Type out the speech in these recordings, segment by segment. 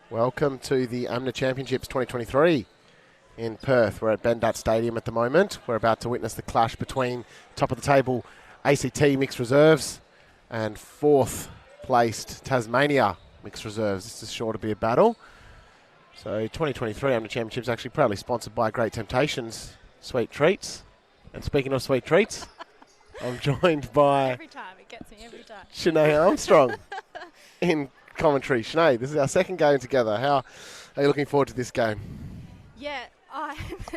Welcome to the AMMNA Championships 2023 in Perth. We're at Bendat Stadium at the moment. We're about to witness the clash between top of the table ACT Mixed Reserves and fourth placed Tasmania Mixed Reserves. This is sure to be a battle. So 2023 AMMNA Championships actually proudly sponsored by Great Temptations Sweet Treats. And speaking of sweet treats, I'm joined by every time, it gets me every time. Sinead Armstrong in commentary. Sinead, this is our second game together. How are you looking forward to this game? Yeah,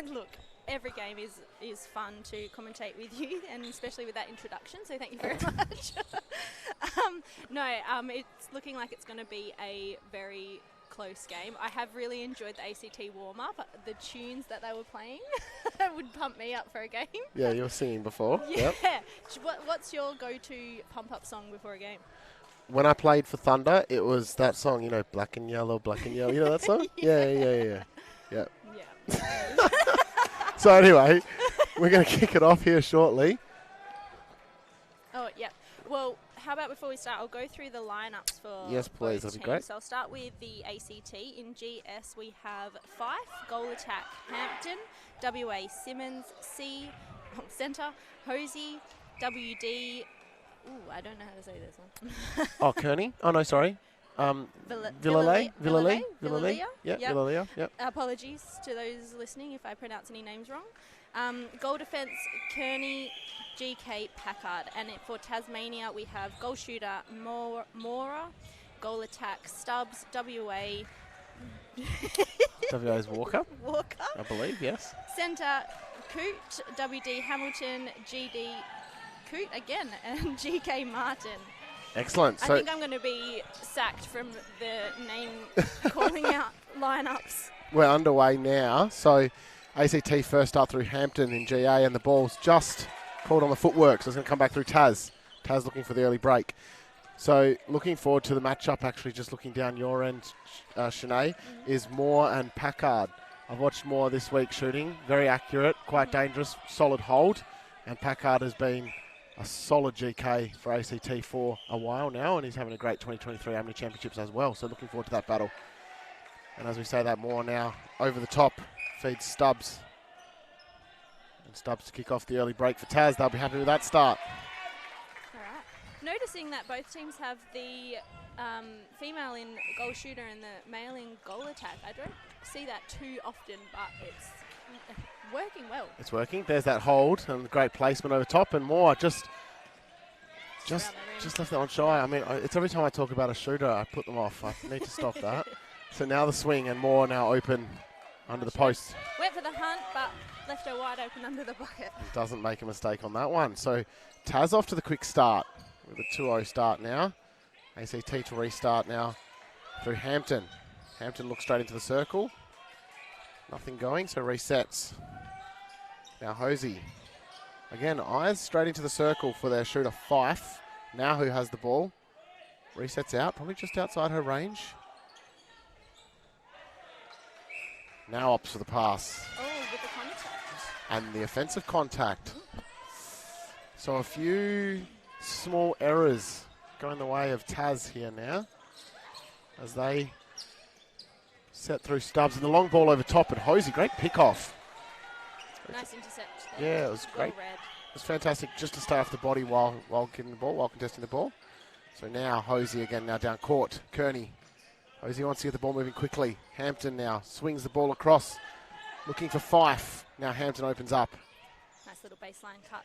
look, every game is fun to commentate with you, and especially with that introduction, so thank you very much. It's looking like it's going to be a very close game. I have really enjoyed the ACT warm-up. The tunes that they were playing would pump me up for a game. Yeah, you were singing before. Yeah. Yep. What's your go-to pump-up song before a game? When I played for Thunder, it was that song, black and yellow, you know that song? Yeah. Yeah. So anyway, we're going to kick it off here shortly. Oh, yeah. Well, how about before we start, I'll go through the lineups for Yes, please, both that'd be teams. great. So I'll start with the ACT. In GS, we have Fife, goal attack Hampton, WA Simmons, Centre, Hosey, WD. Ooh, I don't know how to say this one. Oh, Kearney? Oh, no, sorry. Villalay? Yeah, Yep. Villalay, yep. Apologies to those listening if I pronounce any names wrong. Goal defence, Kearney, GK, Packard. And for Tasmania, we have goal shooter, Mora, goal attack, Stubbs, WA. WA's Walker, Walker. I believe, yes. Centre, Coote, WD Hamilton, GD Coote again, and GK Martin. Excellent. I So think I'm going to be sacked from the name calling out lineups. we're underway now. So ACT first up through Hampton in GA, and the ball's just called on the footwork, so it's going to come back through Taz. Taz looking for the early break. So looking forward to the matchup, actually, just looking down your end, Sinead, is Moore and Packard. I've watched Moore this week shooting, very accurate, quite dangerous, solid hold, and Packard has been a solid GK for ACT for a while now, and he's having a great 2023 AMMNA Championships as well, so looking forward to that battle. And as we say that, Moore now over the top, feeds Stubbs. And Stubbs to kick off the early break for Taz. They'll be happy with that start. All right. Noticing that both teams have the female in goal shooter and the male in goal attack. I don't see that too often, but it's working well. It's working. There's that hold and great placement over top, and Moore just left that one shy. I mean, it's every time I talk about a shooter, I put them off. I need to stop that. So now the swing, and Moore now open under the post. Went for the hunt, but left her wide open under the bucket. Doesn't make a mistake on that one. So Taz off to the quick start with a 2-0 start now. ACT to restart now through Hampton. Hampton looks straight into the circle. Nothing going, so resets. Now Hosey. Again, eyes straight into the circle for their shooter Fife. Now who has the ball. Resets out, probably just outside her range. Now opts for the pass. Oh, with the contact. And the offensive contact. So a few small errors going the way of Taz here now, as they set through Stubbs, and the long ball over top, and Hosey, great pick off. Nice intercept there. Yeah, it was great. Well read. It was fantastic just to stay off the body while getting the ball, while contesting the ball. So now Hosey again, now down court. Kearney. Hosey wants to get the ball moving quickly. Hampton now swings the ball across, looking for Fife. Now Hampton opens up. Nice little baseline cut.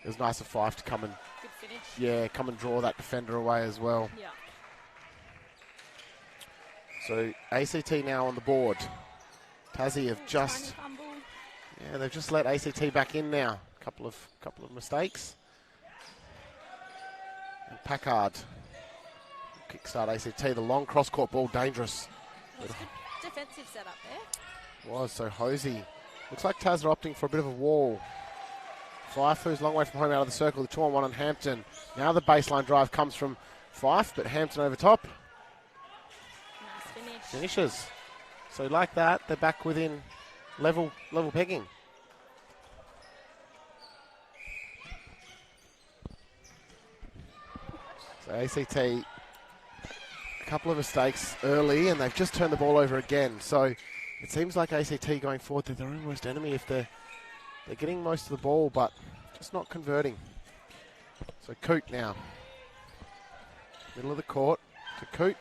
It was nice of Fife to come and, Good finish. come and draw that defender away as well. Yeah. So ACT now on the board. Tassie have just, Tiny fumble. they've just let ACT back in now. Couple of mistakes. And Packard kickstart ACT. The long cross-court ball, dangerous. Well, it's good defensive setup there. Was so Hosey. Looks like Taz are opting for a bit of a wall. Fife, who's a long way from home out of the circle. The 2-on-1 on Hampton. Now the baseline drive comes from Fife, but Hampton over top. Nice finish. Finishes. So like that, they're back within level pegging. So ACT couple of mistakes early, and they've just turned the ball over again. So it seems like ACT going forward, they're their own worst enemy if they're getting most of the ball, but just not converting. So Coot now. Middle of the court to Coot.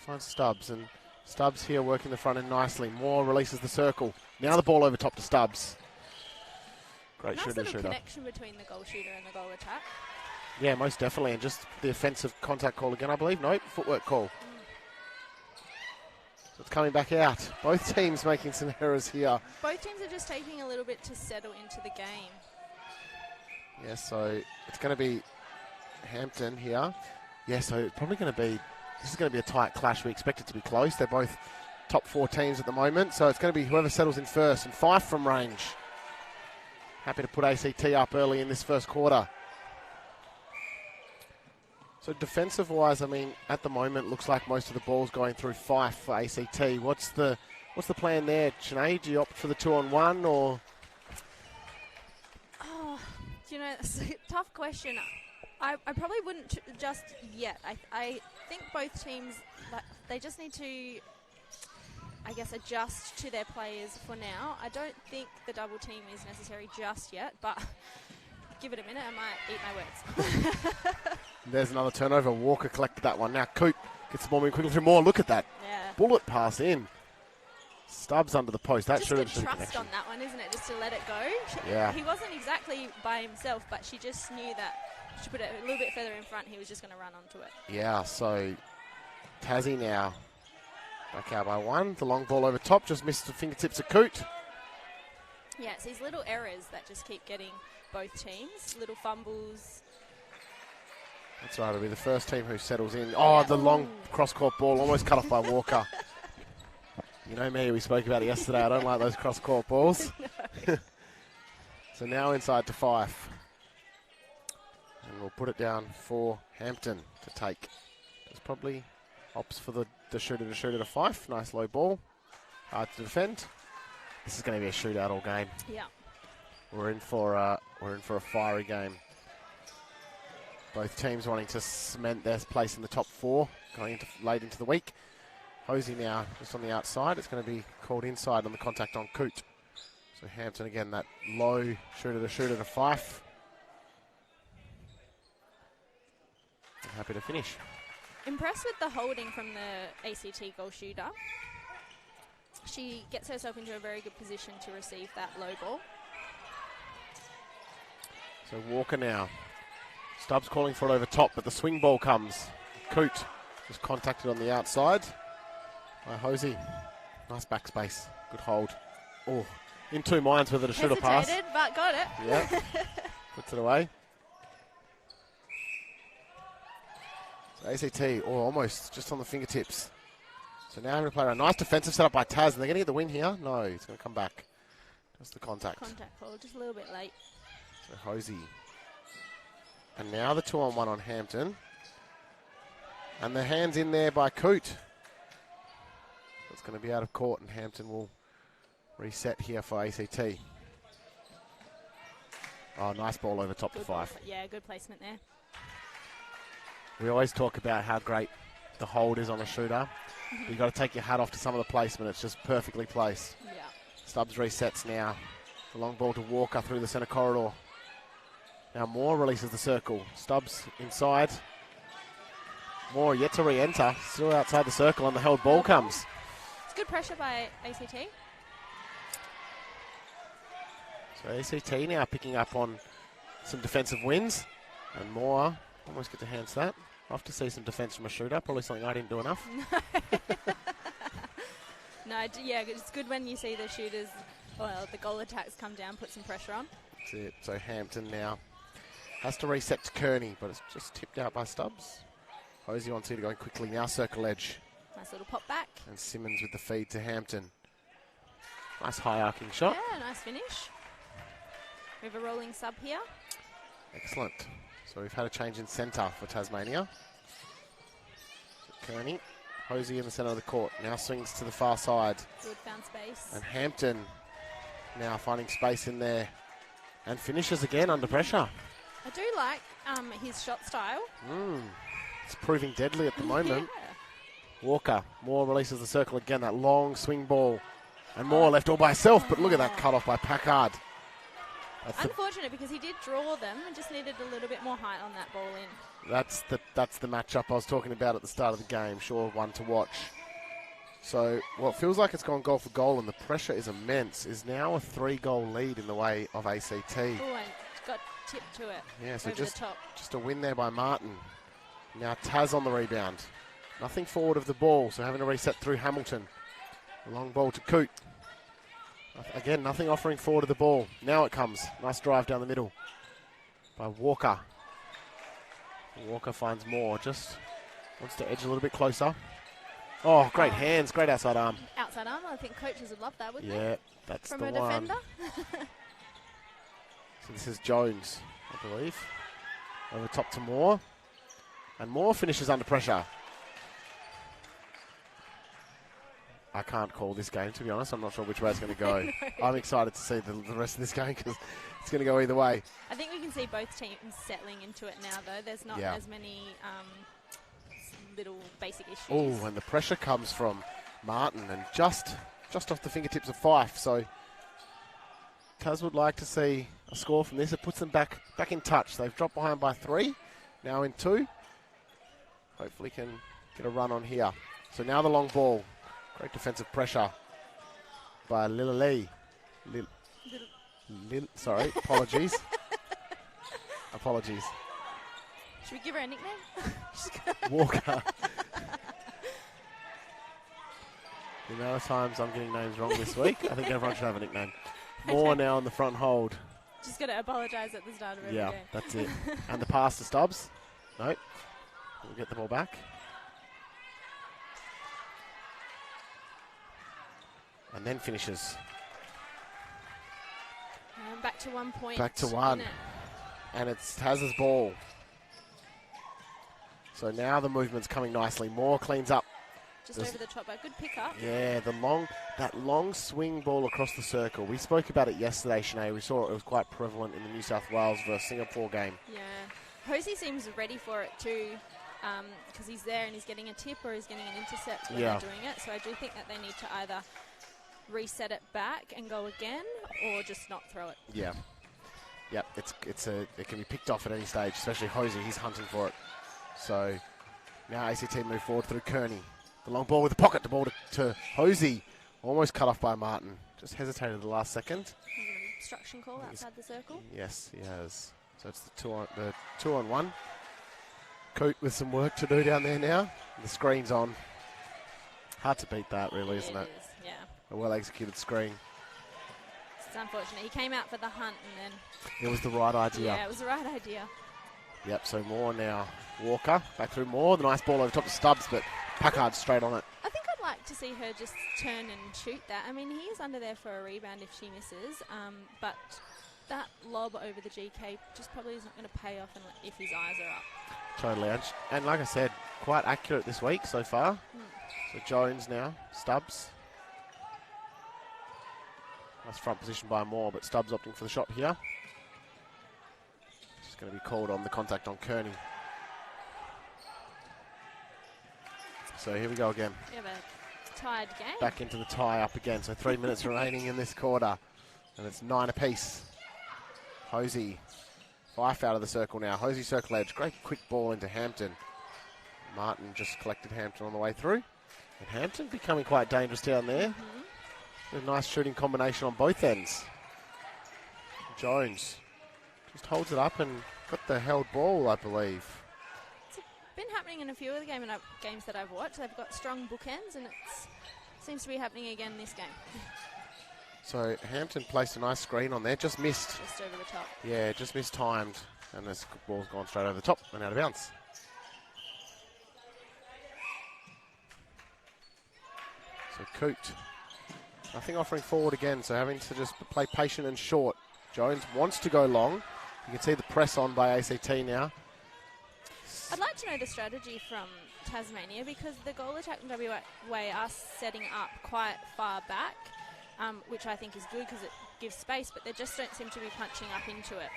Finds Stubbs, and Stubbs here working the front end nicely. Moore releases the circle. Now the ball over top to Stubbs. Great nice shooter. Connection between the goal shooter and the goal attack. Yeah, most definitely, and just the offensive contact call again, I believe. Nope, footwork call. So it's coming back out. Both teams making some errors here. Both teams are just taking a little bit to settle into the game. Yeah, so it's going to be Hampton here. Yeah, so it's probably going to be, this is going to be a tight clash. We expect it to be close. They're both top 4 teams at the moment, so it's going to be whoever settles in first, and Fife from range. Happy to put ACT up early in this first quarter. So defensive-wise, I mean, at the moment, looks like most of the ball's going through Fife for ACT. What's the plan there, Sinead? Do you opt for the 2-on-1 or? Oh, you know, it's a tough question. I probably wouldn't just yet. I think both teams, they just need to, I guess, adjust to their players for now. I don't think the double team is necessary just yet, but give it a minute, I might eat my words. There's another turnover. Walker collected that one. Now Coot gets the ball moving quickly through Moore. Look at that. Yeah. Bullet pass in. Stubbs under the post. That should have been been trust connection. on that one, isn't it? Just to let it go. Yeah. He wasn't exactly by himself, but she just knew that she put it a little bit further in front. He was just going to run onto it. Yeah, so Tassie now back out by 1. The long ball over top just missed the fingertips of Coot. Yeah, it's these little errors that just keep getting both teams. Little fumbles. That's right, it'll be the first team who settles in. Oh, the long cross-court ball almost cut off by Walker. You know me, we spoke about it yesterday. I don't like those cross-court balls. No. So now inside to Fife. And we'll put it down for Hampton to take. It's probably opts for the shooter to Fife. Nice low ball. Hard to defend. This is going to be a shootout all game. Yeah. We're in for a fiery game. Both teams wanting to cement their place in the top 4 going into late into the week. Hosey now just on the outside. It's going to be called inside on the contact on Coot. So Hampton again, that low shooter to Fife. I'm happy to finish. Impressed with the holding from the ACT goal shooter. She gets herself into a very good position to receive that low ball. So Walker now. Stubbs calling for it over top, but the swing ball comes. Coot is contacted on the outside by Hosey. Nice backspace. Good hold. Oh, in 2 minds whether to shoot or pass. Hesitated, but got it. Yeah. Puts it away. So ACT, almost just on the fingertips. So now having to play around. Nice defensive setup by Taz. And they're going to get the win here? No, it's going to come back. Just the contact. Contact call, just a little bit late. So Hosey. And now the 2-on-1 on Hampton. And the hands in there by Coot. It's going to be out of court, and Hampton will reset here for ACT. Oh, nice ball over top to Fife. Yeah, good placement there. We always talk about how great the hold is on a shooter. You've got to take your hat off to some of the placement. It's just perfectly placed. Yeah. Stubbs resets now. The long ball to Walker through the centre corridor. Now Moore releases the circle. Stubbs inside. Moore yet to re-enter. Still outside the circle, and the held ball comes. It's good pressure by ACT. So ACT now picking up on some defensive wins. And Moore almost get to hands that. Off to see some defence from a shooter. Probably something I didn't do enough. No, yeah, it's good when you see the shooters, well, the goal attacks come down, put some pressure on. That's it. So Hampton now has to reset to Kearney, but it's just tipped out by Stubbs. Hosey wants you to go in quickly. Now circle edge. Nice little pop back. And Simmons with the feed to Hampton. Nice high arcing shot. Yeah, nice finish. We have a rolling sub here. Excellent. So we've had a change in centre for Tasmania. So Kearney, Hosey in the centre of the court. Now swings to the far side. Good found space. And Hampton now finding space in there. And finishes again under pressure. I do like his shot style. It's proving deadly at the moment. Yeah. Walker, Moore releases the circle again, that long swing ball. And Moore left all by herself, but look at that cut off by Packard. Unfortunate because he did draw them and just needed a little bit more height on that ball in. That's the matchup I was talking about at the start of the game. Sure, one to watch. So what feels like it's gone goal for goal and the pressure is immense is now a 3-goal lead in the way of ACT. Oh, and got tipped to it. Yeah, so over the top. just a win there by Martin. Now Taz on the rebound. Nothing forward of the ball, so having to reset through Hamilton. A long ball to Coote. Again, nothing offering forward of the ball. Now it comes. Nice drive down the middle by Walker. Walker finds Moore. Just wants to edge a little bit closer. Oh, great hands. Great outside arm. Outside arm. I think coaches would love that, wouldn't they? Yeah, that's From the a one. defender. So this is Jones, I believe. Over top to Moore. And Moore finishes under pressure. I can't call this game, to be honest. I'm not sure which way it's going to go. I'm excited to see the rest of this game because it's going to go either way. I think we can see both teams settling into it now, though. There's not as many little basic issues. Oh, and the pressure comes from Martin and just off the fingertips of Fife. So Taz would like to see a score from this. It puts them back in touch. They've dropped behind by 3, now in 2. Hopefully can get a run on here. So now the long ball. Great defensive pressure by Lily. Sorry, apologies. Apologies. Should we give her a nickname? Walker. The amount of times I'm getting names wrong this week, I think everyone should have a nickname. Moore now on the front hold. Just got to apologise at the start of every game. Yeah, that's it. And the pass to Stubbs. Nope. We'll get the ball back. And then finishes. Back to 1 point. Back to 1. And it's Taz's ball. So now the movement's coming nicely. Moore cleans up. Just over the top. A good pickup. Yeah, that long swing ball across the circle. We spoke about it yesterday, Sinead. We saw it was quite prevalent in the New South Wales versus Singapore game. Yeah. Hosey seems ready for it too, because he's there and he's getting a tip or he's getting an intercept when they're doing it. So I do think that they need to either reset it back and go again, or just not throw it. Yeah, it can be picked off at any stage, especially Hosey. He's hunting for it. So now ACT move forward through Kearney. The long ball with the pocket, the ball to Hosey, almost cut off by Martin. Just hesitated at the last second. Obstruction call outside the circle. Yes, he has. So it's the two on one. Coote with some work to do down there now. The screen's on. Hard to beat that, really, isn't it? It is, yeah. A well-executed screen. It's unfortunate. He came out for the hunt and then... It was the right idea. Yeah, it was the right idea. Yep, so Moore now. Walker, back through Moore. The nice ball over top to Stubbs, but Packard straight on it. I think I'd like to see her just turn and shoot that. I mean, he is under there for a rebound if she misses, but that lob over the GK just probably isn't going to pay off if his eyes are up. Totally. And like I said, quite accurate this week so far. So Jones now, Stubbs. Nice front position by Moore, but Stubbs opting for the shot here. Just going to be called on the contact on Kearney. So here we go again. We have a tied game. Back into the tie up again. So 3 minutes remaining in this quarter. And it's 9 apiece. Hosey. Fife out of the circle now. Hosey circle edge. Great quick ball into Hampton. Martin just collected Hampton on the way through. And Hampton becoming quite dangerous down there. A nice shooting combination on both ends. Jones just holds it up and got the held ball, I believe. It's been happening in a few of the games that I've watched. They've got strong bookends, and it seems to be happening again this game. So Hampton placed a nice screen on there, just missed. Just over the top. Yeah, just mistimed, and this ball's gone straight over the top and out of bounds. So Coote. Nothing offering forward again, so having to just play patient and short. Jones wants to go long. You can see the press on by ACT now. I'd like to know the strategy from Tasmania, because the goal attack in WA are setting up quite far back, which I think is good because it gives space, but they just don't seem to be punching up into it.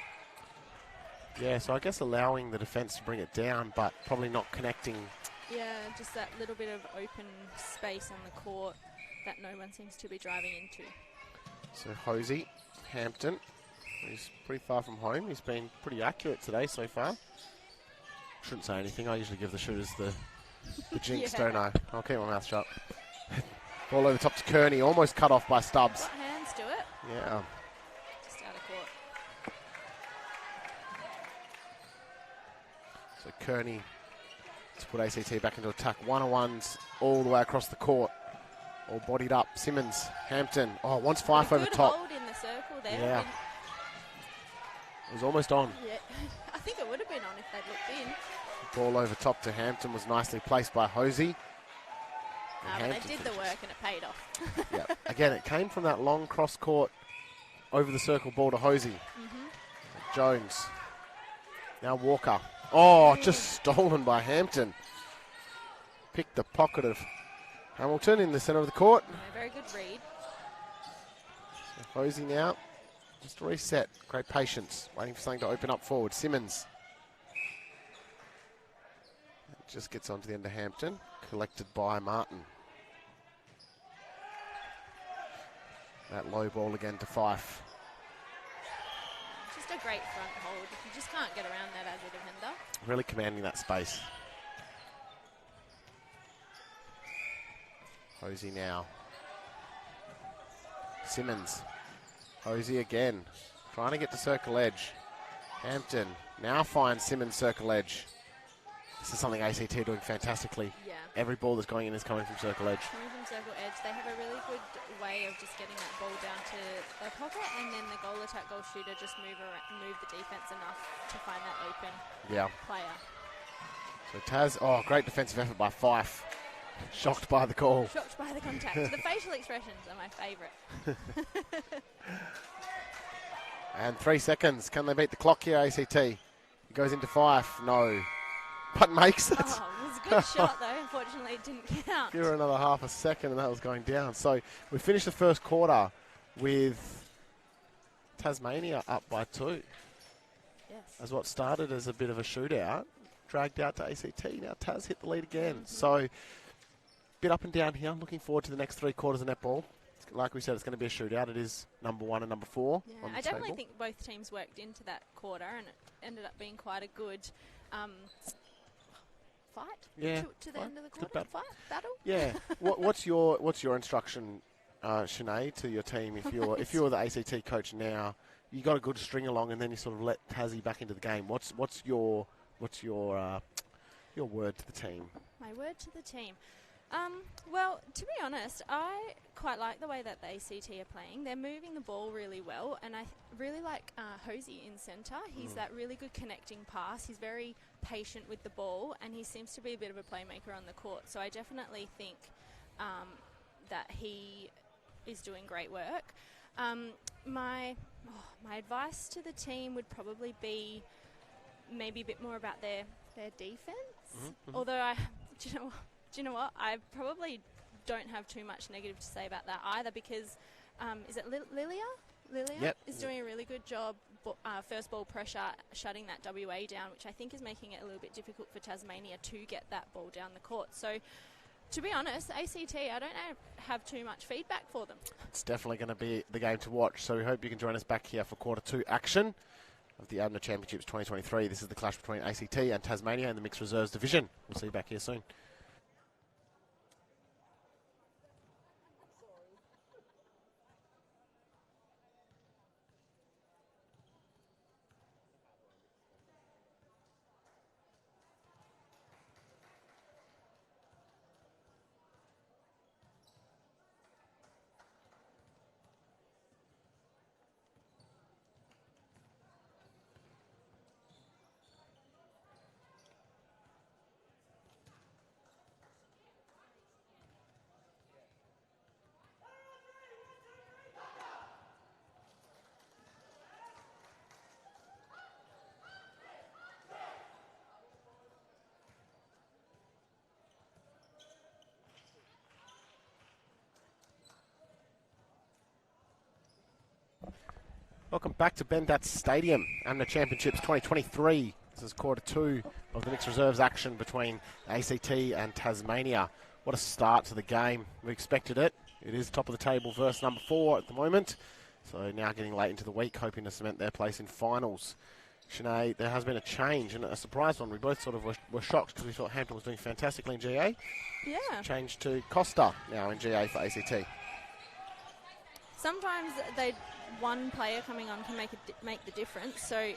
Yeah, so I guess allowing the defence to bring it down, but probably not connecting. Yeah, just that little bit of open space on the court that no one seems to be driving into. So Hosey, Hampton, he's pretty far from home. He's been pretty accurate today so far. Shouldn't say anything. I usually give the shooters the jinx, don't I? I'll keep my mouth shut. Ball over top to Kearney, almost cut off by Stubbs. Got hands to it. Yeah. Just out of court. So Kearney to put ACT back into attack. One-on-ones all the way across the court. All bodied up. Simmons, Hampton. Oh, wants Fife over top. Hold in the circle there. Yeah. It was almost on. Yeah. I think it would have been on if they'd looked in. Ball over top to Hampton was nicely placed by Hosey. But they did the work and it paid off. Yep. Again, it came from that long cross court over the circle ball to Hosey. Jones. Now Walker. Oh, just stolen by Hampton. Picked the pocket of Hamilton in the centre of the court. Yeah, very good read. So Hosey now. Just a reset. Great patience. Waiting for something to open up forward. Simmons. Just gets onto the end of Hampton. Collected by Martin. That low ball again to Fife. Just a great front hold. You just can't get around that as a defender. Really commanding that space. Hosey now. Simmons. Hosey again. Trying to get to circle edge. Hampton now finds Simmons circle edge. This is something ACT are doing fantastically. Yeah. Every ball that's going in is coming from circle edge. Coming from circle edge, they have a really good way of just getting that ball down to their pocket, and then the goal attack, goal shooter just move the defense enough to find that open player. So Taz, oh, great defensive effort by Fife. Shocked by the call. Shocked by the contact. The facial expressions are my favourite. And 3 seconds. Can they beat the clock here, ACT? He goes into Fife. No. But makes it. Oh, it was a good shot, though. Unfortunately, it didn't count. Give her another half a second and that was going down. So we finished the first quarter with Tasmania up by 2. Yes. As what started as a bit of a shootout, dragged out to ACT. Now Taz hit the lead again. So bit up and down here. Looking forward to the next 3 quarters of netball. Like we said, it's going to be a shootout. It is number 1 and number 4 Yeah, on the I definitely table. think both teams worked into that quarter, and it ended up being quite a good fight to the end of the quarter. Battle. Yeah. What's your instruction, Sinead, to your team if you're the ACT coach now? You got a good string along, and then you sort of let Tassie back into the game. What's your word to the team? My word to the team. Well, to be honest, I quite like the way that the ACT are playing. They're moving the ball really well, and I really like Hosey in centre. He's that really good connecting pass. He's very patient with the ball, and he seems to be a bit of a playmaker on the court. So I definitely think that he is doing great work. My advice to the team would probably be maybe a bit more about their defence. Although do you know what? I probably don't have too much negative to say about that either, because is it Lilia? Lilia is doing a really good job. First ball pressure, shutting that WA down, which I think is making it a little bit difficult for Tasmania to get that ball down the court. So, to be honest, ACT, I don't have too much feedback for them. It's definitely going to be the game to watch. So we hope you can join us back here for quarter 2 action of the AMMNA Championships 2023. This is the clash between ACT and Tasmania in the Mixed Reserves Division. We'll see you back here soon. Welcome back to Bendat Stadium, AMMNA Championships 2023. This is quarter 2 of the mixed reserves action between ACT and Tasmania. What a start to the game. We expected it. It is top of the table versus number 4 at the moment. So now getting late into the week, hoping to cement their place in finals. Sinead, there has been a change, and a surprise one. We both sort of were shocked because we thought Hampton was doing fantastically in GA. Yeah. Change to Costa now in GA for ACT. Sometimes one player coming on can make the difference. So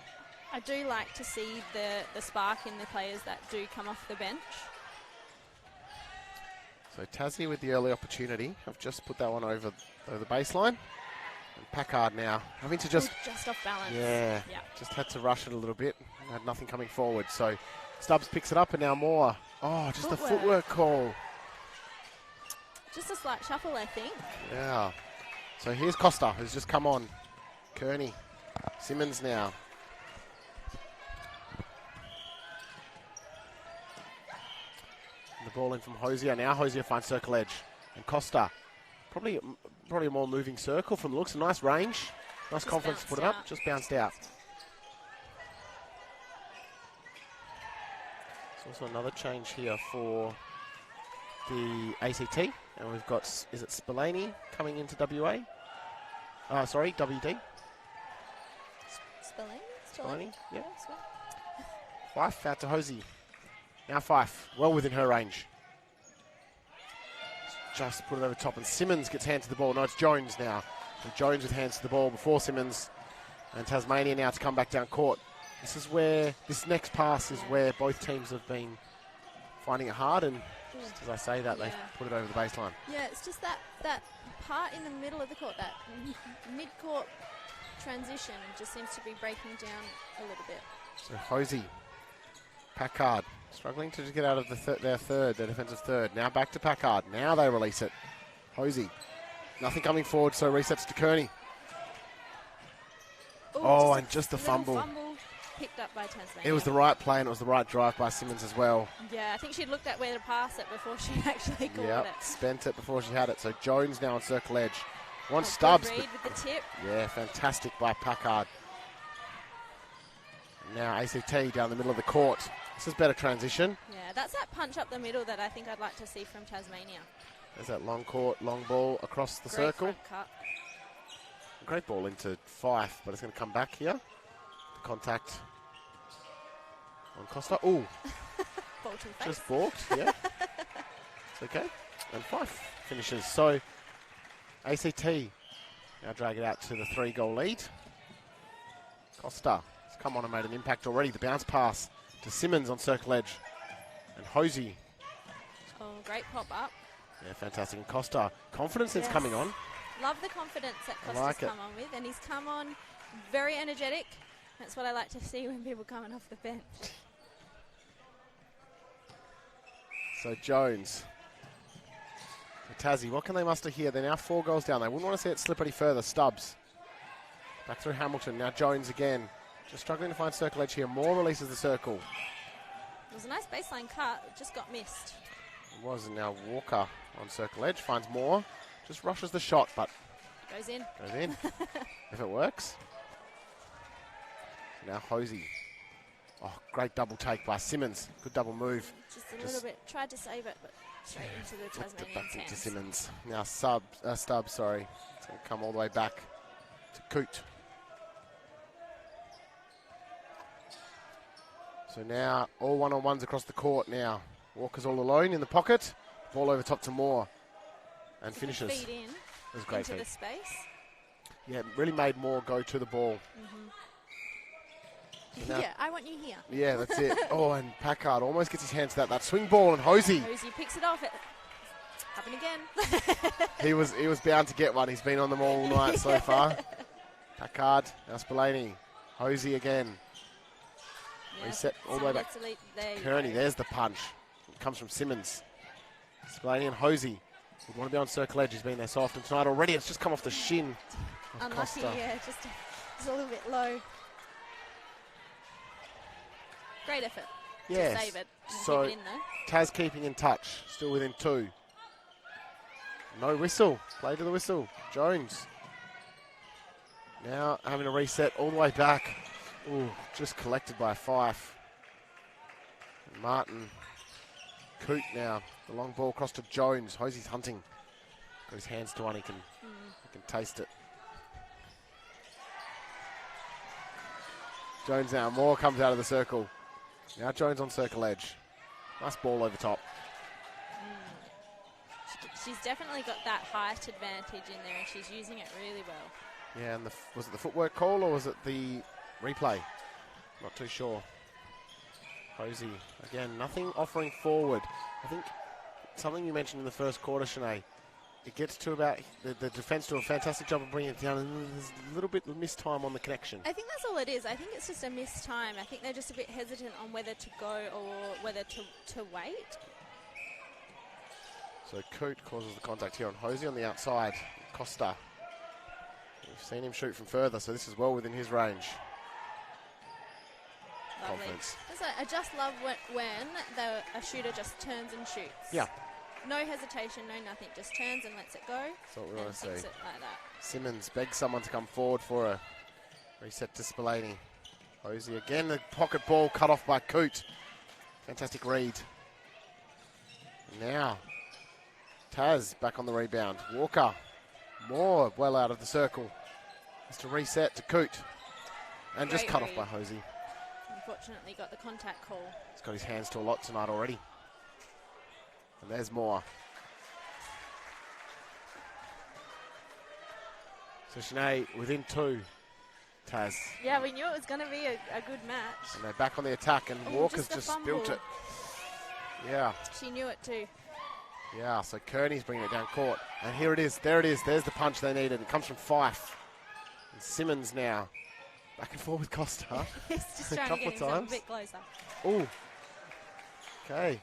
I do like to see the spark in the players that do come off the bench. So Tassie with the early opportunity. I've just put that one over the baseline. And Packard now having to just off balance. Yeah, just had to rush it a little bit. Had nothing coming forward. So Stubbs picks it up and now Moore. Oh, just a footwork call. Just a slight shuffle, I think. Yeah. So here's Costa, who's just come on. Kearney. Simmons now. And the ball in from Hosier. Now Hosier finds circle edge. And Costa. Probably a more moving circle from the looks. A nice range. Nice confidence to put it up. Just bounced out. There's also another change here for the ACT. And we've got, is it Spillane coming into WA? Sorry, WD. Spillane, yeah. Fife out to Hosey. Now Fife, well within her range. Just put it over top, and Simmons gets hands to the ball. No, it's Jones now. And Jones with hands to the ball before Simmons. And Tasmania now to come back down court. This next pass is where both teams have been finding it hard, and just as I say that, they put it over the baseline. Yeah, it's just that part in the middle of the court, that mid-court transition just seems to be breaking down a little bit. So Hosey, Packard, struggling to just get out of their defensive third. Now back to Packard. Now they release it. Hosey, nothing coming forward, so resets to Kearney. Ooh, and just the fumble. Picked up by Tasmania. It was the right play and it was the right drive by Simmons as well. Yeah, I think she'd looked at where to pass it before she actually caught it. Spent it before she had it. So Jones now on circle edge. Stubbs. Read with the tip. Yeah, fantastic by Packard. Now ACT down the middle of the court. This is better transition. Yeah, that's that punch up the middle that I think I'd like to see from Tasmania. There's that long court, long ball across the circle. Front cut. Great ball into Fife, but it's going to come back here. The contact on Costa. Ooh. Just balked, yeah. It's okay. And Fife finishes. So ACT now drag it out to the 3-goal lead. Costa has come on and made an impact already. The bounce pass to Simmons on circle edge. And Hosey. Oh, great pop up. Yeah, fantastic. And Costa, confidence is coming on. Love the confidence that Costa's come on with. And he's come on very energetic. That's what I like to see when people coming off the bench. So Jones. Tassie, what can they muster here? They're now 4 goals down. They wouldn't want to see it slip any further. Stubbs. Back through Hamilton. Now Jones again. Just struggling to find circle edge here. Moore releases the circle. It was a nice baseline cut. It just got missed. It was. And now Walker on circle edge. Finds Moore. Just rushes the shot, but... Goes in. If it works. Now Hosey. Oh, great double take by Simmons. Good double move. Just a little bit. Tried to save it, but straight into the Tasmanian hands. Back into Simmons. Now Stubbs, sorry. It's going to come all the way back to Coote. So now all one-on-ones across the court now. Walker's all alone in the pocket. Ball over top to Moore. And finishes. Feed in. It was a great into the space. Yeah, really made Moore go to the ball. So yeah, I want you here. Yeah, that's it. Oh, and Packard almost gets his hands to that swing ball, and Hosey. Hosey picks it off. It happened again. he was bound to get one. He's been on them all night so far. Packard, now Spillane. Hosey again. Reset all the way back. Kearney, there's the punch. It comes from Simmons. Spillane and Hosey. We want to be on circle edge. He's been there so often tonight already. It's just come off the shin. Unlucky, Costa. Yeah, just a little bit low. Great effort. Yes. To save it. So keep it in though. Taz keeping in touch. Still within 2. No whistle. Play to the whistle. Jones. Now having a reset all the way back. Ooh, just collected by Fife. And Martin. Coote now. The long ball across to Jones. Hosey's hunting. Got his hands to one. He can taste it. Jones now. Moore comes out of the circle. Now Jones on circle edge. Nice ball over top. She's definitely got that height advantage in there, and she's using it really well. Yeah, and was it the footwork call or was it the replay? Not too sure. Hosey, again, nothing offering forward. I think something you mentioned in the first quarter, Shanae, it gets to about, the defence do a fantastic job of bringing it down, and there's a little bit of missed time on the connection. I think that's all it is. I think it's just a missed time. I think they're just a bit hesitant on whether to go or whether to wait. So Coote causes the contact here on Hosey on the outside. Costa. We've seen him shoot from further, so this is well within his range. Lovely. Confidence. So I just love when a shooter just turns and shoots. Yeah. No hesitation, no nothing. Just turns and lets it go. That's what we want to see. It like that. Simmons begs someone to come forward for a reset to Spillane. Hosey again, the pocket ball cut off by Coote. Fantastic read. Now, Taz back on the rebound. Walker, Moore well out of the circle. Just to reset to Coote. And just cut off by Hosey. Unfortunately got the contact call. He's got his hands to a lot tonight already. And there's Moore. So Shanae within two. Taz. Yeah, we knew it was going to be a good match. And they're back on the attack, and Walker's just built it. Yeah. She knew it too. Yeah, so Kearney's bringing it down court. And here it is. There it is. There's the punch they needed. It comes from Fife. And Simmons now. Back and forth with Costa. He's just trying to get himself a bit closer. Ooh. Okay.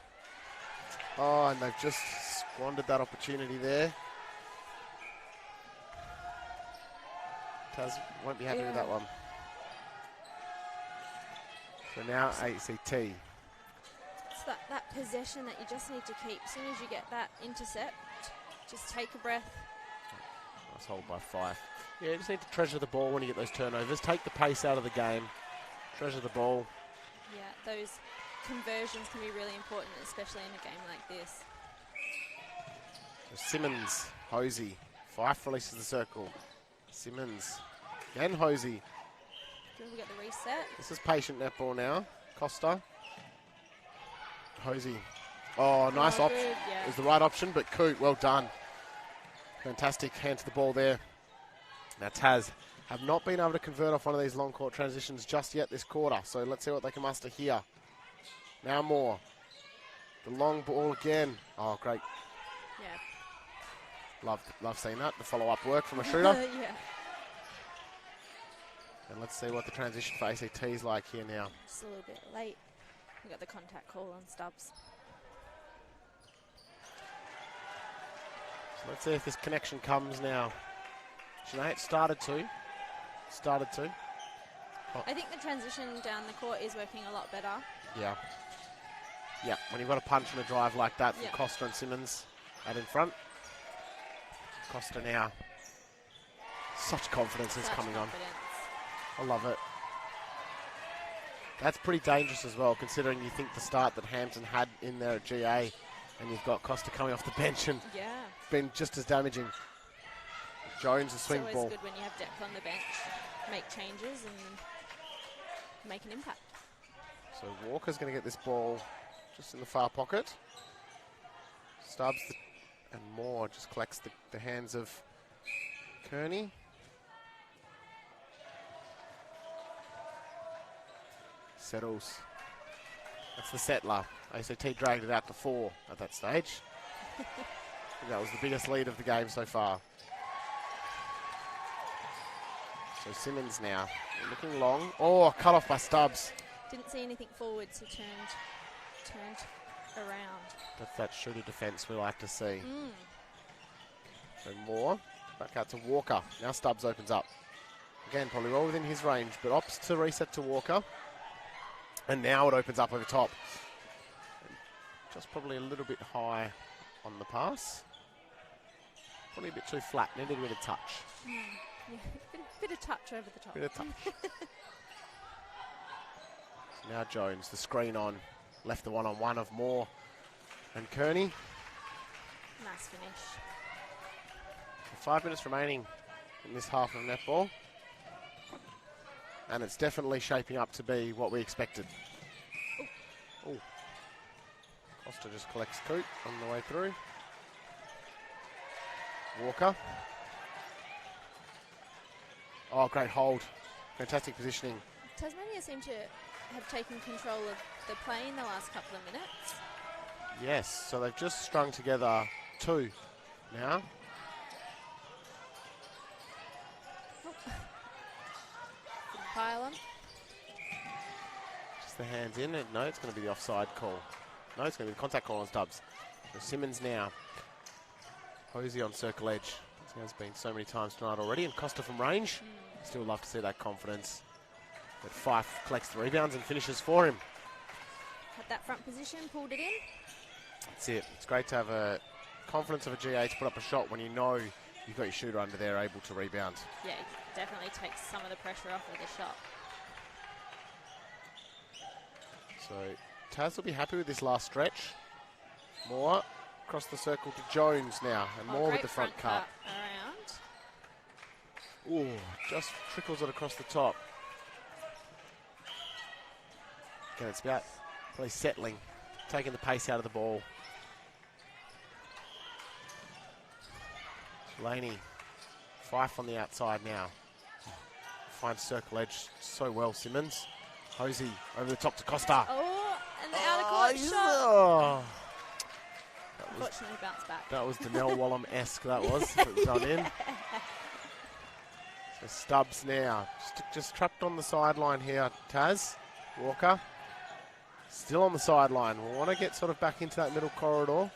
Oh, and they've just squandered that opportunity there. Taz won't be happy with that one. So now ACT. It's that possession that you just need to keep. As soon as you get that intercept, just take a breath. Nice hold by Fife. Yeah, you just need to treasure the ball when you get those turnovers. Take the pace out of the game. Treasure the ball. Yeah, those conversions can be really important, especially in a game like this. So Simmons, Hosey. Fife releases the circle. Simmons. Again Hosey. Do we get the reset? This is patient netball now. Costa. Hosey. Oh, nice option. Yeah. It was the right option, but Coote, well done. Fantastic hand to the ball there. Now Taz have not been able to convert off one of these long court transitions just yet this quarter. So let's see what they can muster here. Now Moore. The long ball again. Oh, great. Yeah. Love seeing that. The follow-up work from a shooter. Yeah. And let's see what the transition for ACT is like here now. Just a little bit late. We got the contact call on Stubbs. So let's see if this connection comes now. Shanae, it started to. Oh. I think the transition down the court is working a lot better. Yeah. Yeah, when you've got a punch and a drive like that from Costa and Simmons out in front. Costa now. Such confidence is coming on. I love it. That's pretty dangerous as well, considering you think the start that Hampton had in there at GA, and you've got Costa coming off the bench and been just as damaging. Jones, a swing ball. It's always good when you have depth on the bench, make changes and make an impact. So Walker's going to get this ball just in the far pocket. Stubbs and Moore just collects the hands of Kearney. Settles. That's the settler. ACT dragged it out to 4 at that stage. That was the biggest lead of the game so far. So Simmons now looking long. Oh, cut off by Stubbs. Didn't see anything forward, so turned around. That's that shooter defence we like to see. So Moore back out to Walker. Now Stubbs opens up. Again, probably well within his range, but opts to reset to Walker. And now it opens up over top. Just probably a little bit high on the pass. Probably a bit too flat. Needed a bit of touch. Yeah, Bit of touch over the top. Bit of touch. So now Jones, the screen on, left the one-on-one of Moore and Kearney. Nice finish. 5 minutes remaining in this half of netball. And it's definitely shaping up to be what we expected. Oh. Costa just collects Coot on the way through. Walker. Oh, great hold. Fantastic positioning. Tasmania seem to have taken control of the play in the last couple of minutes. Yes, so they've just strung together 2 now. Pile on. Just the hands in. No, it's going to be the offside call. No, it's going to be the contact call on Stubbs. So Simmons now. Hosey on circle edge. This has been so many times tonight already. And Costa from range. Still love to see that confidence. But Fife collects the rebounds and finishes for him. Had that front position, pulled it in. That's it. It's great to have a confidence of a GA to put up a shot when you know you've got your shooter under there able to rebound. Yeah, it definitely takes some of the pressure off of the shot. So Taz will be happy with this last stretch. Moore across the circle to Jones now. And Moore with the front cut. Around. Ooh, just trickles it across the top. Again, it's about probably settling, taking the pace out of the ball. Laney, Fife on the outside now. Finds circle edge so well, Simmons. Hosey over the top to Costa. Oh, and the out of court shot. Oh. Unfortunately, bounced back. That was Danelle Wallum-esque, that was. Done in. So Stubbs now, just trapped on the sideline here, Taz. Walker, still on the sideline. We want to get sort of back into that middle corridor.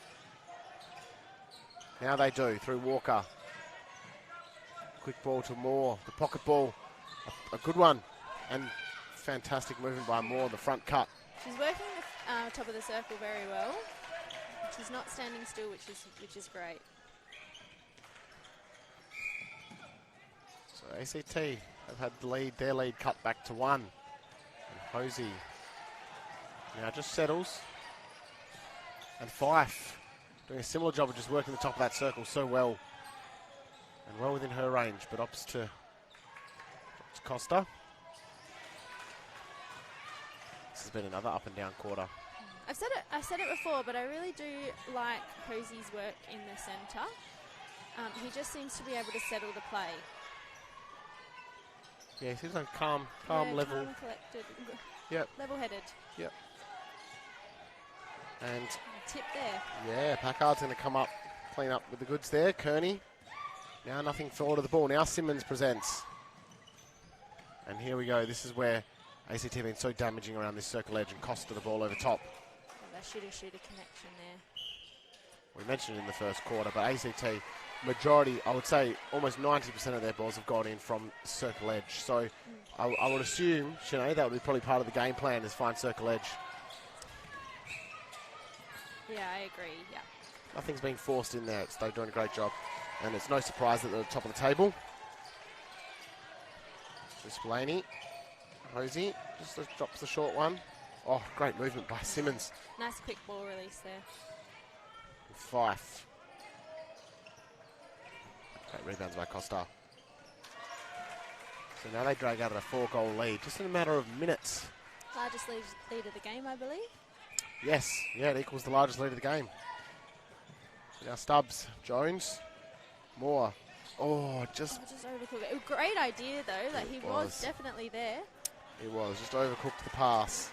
Now they do, through Walker. Quick ball to Moore, the pocket ball, a good one. And fantastic movement by Moore, the front cut. She's working the top of the circle very well. She's not standing still, which is great. So ACT have had their lead cut back to 1. And Hosey now just settles. And Fife doing a similar job of just working the top of that circle so well. And well within her range, but opts to Costa. This has been another up and down quarter. I've said it before, but I really do like Hosey's work in the centre. He just seems to be able to settle the play. Yeah, he seems like calm, Yeah, level. calm, collected. Yep. Level-headed. Yep. And Tip there. yeah, Packard's going to come up, clean up with the goods there. Kearney. Now nothing forward of the ball. Now Simmons presents. And here we go. This is where ACT have been so damaging around this circle edge and Costa the ball over top. That shooter-shooter connection there. We mentioned it in the first quarter, but ACT majority, I would say almost 90% of their balls have gone in from circle edge. So I would assume, Sinead, that would be probably part of the game plan is find circle edge. Yeah, I agree, yeah. Nothing's being forced in there. They're doing a great job. And it's no surprise that they're at the top of the table. Just Laney. Hosey just drops the short one. Oh, great movement by Simmons. Nice quick ball release there. Fife. Great rebounds by Costa. So now they drag out a 4-goal lead, just in a matter of minutes. Largest lead of the game, I believe. Yes, yeah, it equals the largest lead of the game. So now Stubbs, Jones, Moore. Oh, just overcooked. Great idea, though. Like he was definitely there. It was, just overcooked the pass.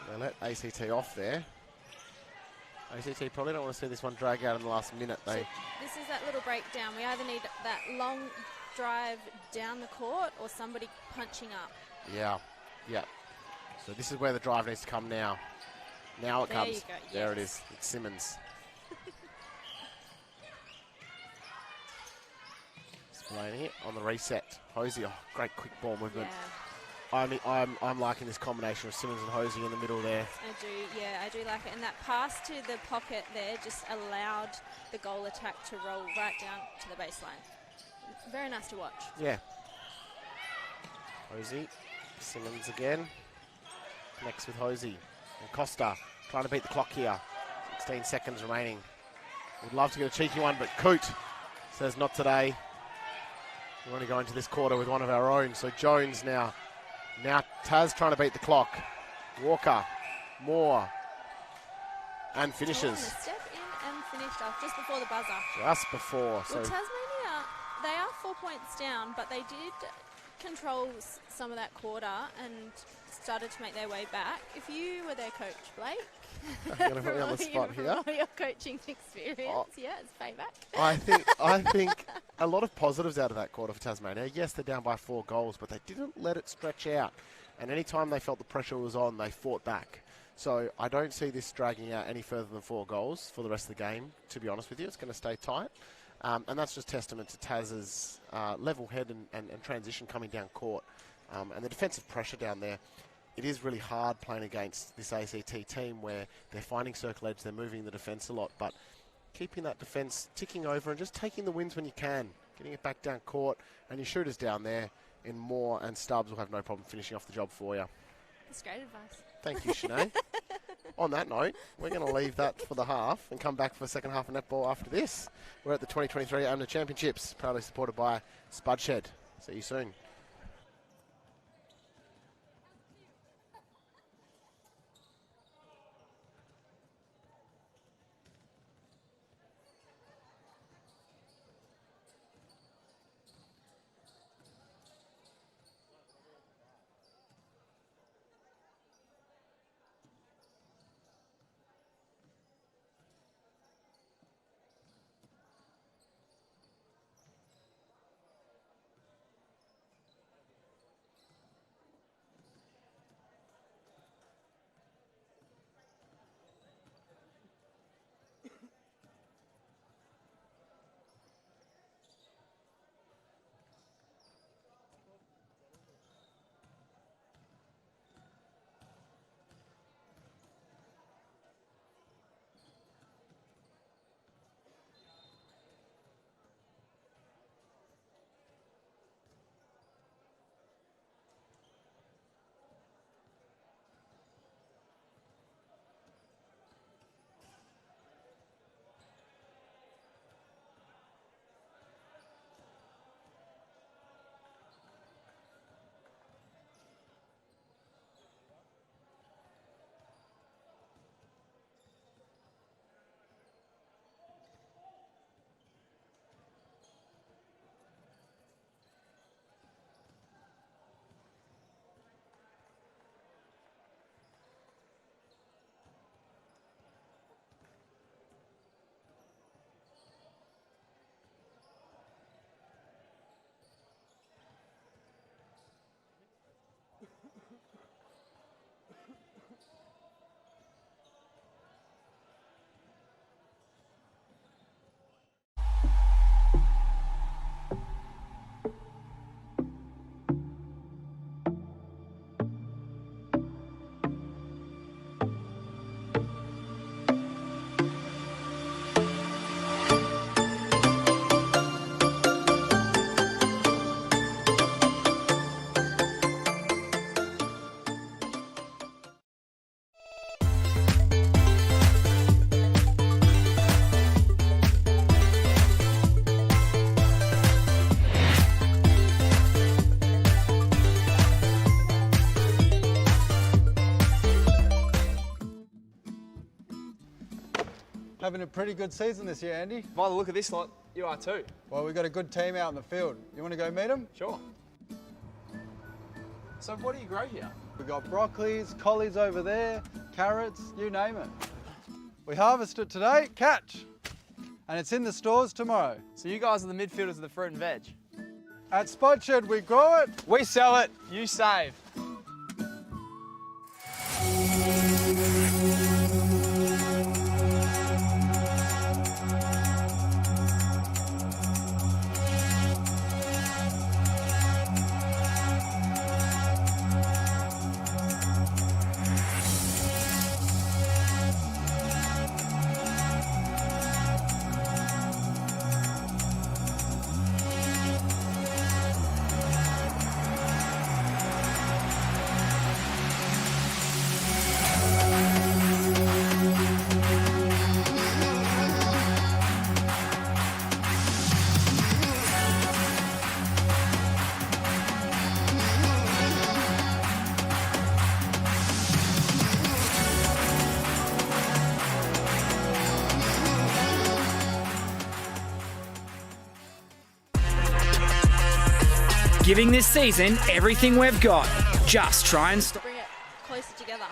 So they let ACT off there. ACT probably don't want to see this one drag out in the last minute. So this is that little breakdown. We either need that long drive down the court or somebody punching up. Yeah, yeah. So this is where the drive needs to come now. Now it comes. You go. Yes. There it is. It's Simmons. Spillane on the reset. Hosey, oh, great quick ball movement. Yeah. I'm liking this combination of Simmons and Hosey in the middle there. I do like it. And that pass to the pocket there just allowed the goal attack to roll right down to the baseline. Very nice to watch. Yeah. Hosey, Simmons again. Connects with Hosey. And Costa trying to beat the clock here. 16 seconds remaining. Would love to get a cheeky one, but Coote says not today. We want to go into this quarter with one of our own. So Jones now. Now Taz trying to beat the clock. Walker, Moore, and finishes. Step in and finished off just before the buzzer. Just before. So Well, Tasmania, they are 4 points down, but they did control some of that quarter and started to make their way back. If you were their coach, Blake, I'm going to put me on the spot from here. all your coaching experience, yeah, it's payback. I think a lot of positives out of that quarter for Tasmania. Yes, they're down by 4 goals, but they didn't let it stretch out. And any time they felt the pressure was on, they fought back. So I don't see this dragging out any further than 4 goals for the rest of the game, to be honest with you. It's going to stay tight. And that's just testament to Taz's level head and transition coming down court. And the defensive pressure down there. It is really hard playing against this ACT team where they're finding circle edge, they're moving the defence a lot, but keeping that defence ticking over and just taking the wins when you can, getting it back down court, and your shooters down there in Moore and Stubbs will have no problem finishing off the job for you. That's great advice. Thank you, Sinead. On that note, we're going to leave that for the half and come back for the second half of netball after this. We're at the 2023 AMMNA Championships, proudly supported by Spudshed. See you soon. Having a pretty good season this year, Andy. By the look of this lot, you are too. Well, we've got a good team out in the field. You want to go meet them? Sure. So what do you grow here? We've got broccolis, collies over there, carrots, you name it. We harvest it today, catch. And it's in the stores tomorrow. So you guys are the midfielders of the fruit and veg. At Spudshed, we grow it. We sell it, you save. giving this season everything we've got. Just try and stop. Bring it closer together.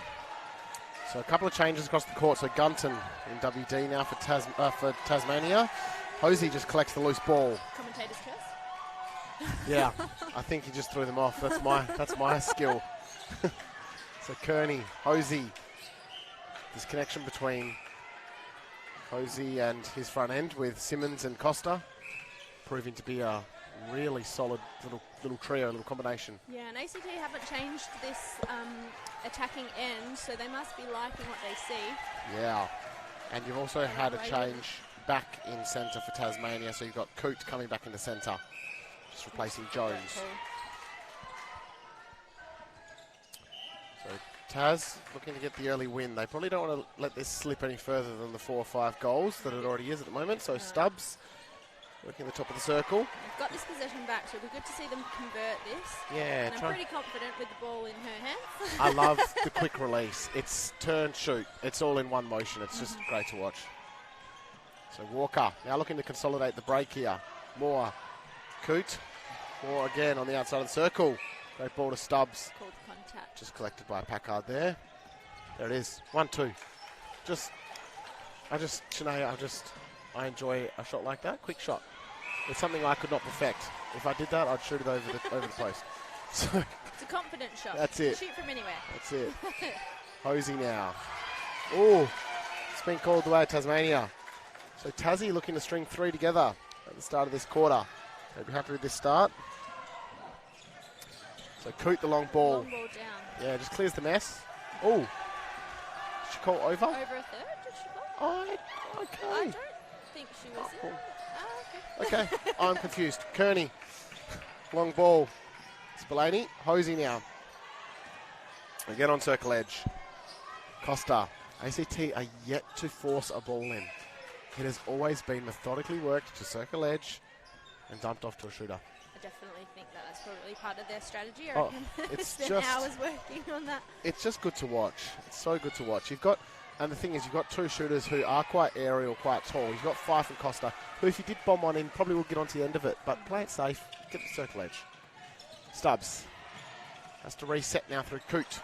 So a couple of changes across the court. So Gunton in WD now for Tasmania. Hosey just collects the loose ball. Commentator's curse. Yeah, I think he just threw them off. That's my skill. So Kearney, Hosey. This connection between Hosey and his front end with Simmons and Costa, proving to be a really solid little trio, little combination. Yeah, and ACT haven't changed this attacking end, so they must be liking what they see. Yeah, and you've also had a change back in centre for Tasmania, so you've got Coote coming back into centre, just replacing Jones. Cool. So Taz looking to get the early win. They probably don't want to let this slip any further than the 4 or 5 goals that it already is at the moment. So Stubbs working the top of the circle. They've got this possession back, so it'll be good to see them convert this. Yeah, and I'm pretty confident with the ball in her hands. I love the quick release. It's turn, shoot. It's all in one motion. It's just great to watch. So Walker now looking to consolidate the break here. Moore, Coote, Moore again on the outside of the circle. Great ball to Stubbs. Called contact. Just collected by Packard there. There it is. 1-2. I enjoy a shot like that. Quick shot. It's something I could not perfect. If I did that, I'd shoot it over the post. So it's a confident shot. That's it. Shoot from anywhere. That's it. Hosey now. Oh, it's been called the way of Tasmania. So Tassie looking to string 3 together at the start of this quarter. They'll be happy with this start. So Coote the long ball. Long ball down. Yeah, just clears the mess. Oh, did she call over? Over a third, did she call? Oh, I okay. don't think she was in. Cool. Oh, okay. Okay, I'm confused. Kearney, long ball. Spillane, Hosey now. Again on circle edge. Costa. ACT are yet to force a ball in. It has always been methodically worked to circle edge and dumped off to a shooter. I definitely think that's probably part of their strategy. I Oh, reckon it's spent just- hours working on that. It's just good to watch. It's so good to watch. And the thing is, you've got 2 shooters who are quite aerial, quite tall. You've got Fife and Costa, who if you did bomb one in, probably will get onto the end of it. But play it safe, get the circle edge. Stubbs has to reset now through Coote.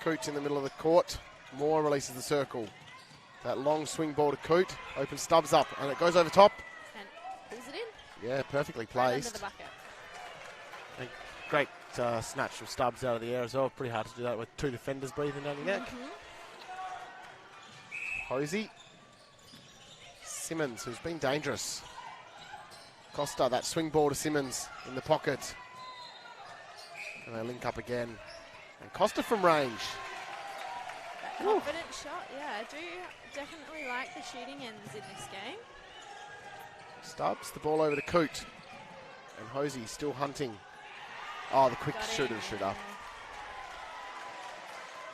Coote in the middle of the court. Moore releases the circle. That long swing ball to Coote opens Stubbs up, and it goes over top. And pulls it in. Yeah, perfectly Right under placed. the bucket. And great snatch from Stubbs out of the air as well. Pretty hard to do that with 2 defenders breathing down your neck. Hosey. Simmons, who's been dangerous. Costa, that swing ball to Simmons in the pocket. And they link up again. And Costa from range. That confident shot, yeah. I do definitely like the shooting ends in this game. Stubbs, the ball over to Coote. And Hosey still hunting. Oh, the quick Got shooter in, to shoot up.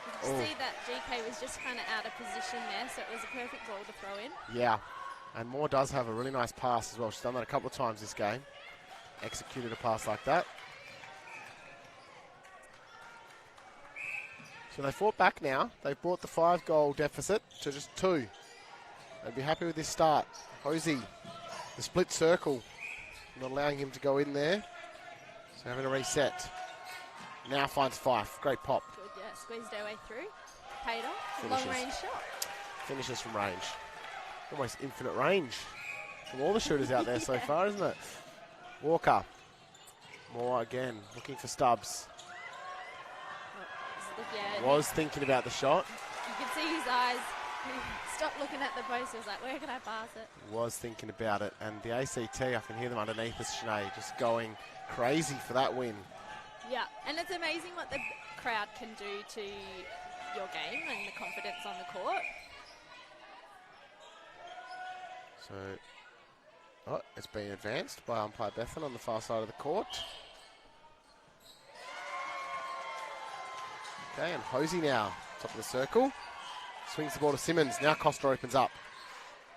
You Oh. can see that GK was just kind of out of position there, so it was a perfect ball to throw in. Yeah. And Moore does have a really nice pass as well. She's done that a couple of times this game. Executed a pass like that. So they fought back now. They've brought the 5-goal deficit to just 2. They'd be happy with this start. Hosey, the split circle, not allowing him to go in there. So having a reset. Now finds Fife. Great pop. Good, yeah. Squeezed our way through. Paid off. Finishes. Long range shot. Finishes from range. Almost infinite range from all the shooters out there so far, isn't it? Walker. Moore again, looking for Stubbs. Yeah, Was thinking about the shot. you can see his eyes. He stopped looking at the post. He was like, where can I pass it? Was thinking about it. And the ACT, I can hear them underneath us, Sinead, just going crazy for that win. Yeah, and it's amazing what the crowd can do to your game and the confidence on the court. So, it's been advanced by umpire Bethan on the far side of the court. Okay, and Hosey now, top of the circle. Swings the ball to Simmons. Now Costa opens up.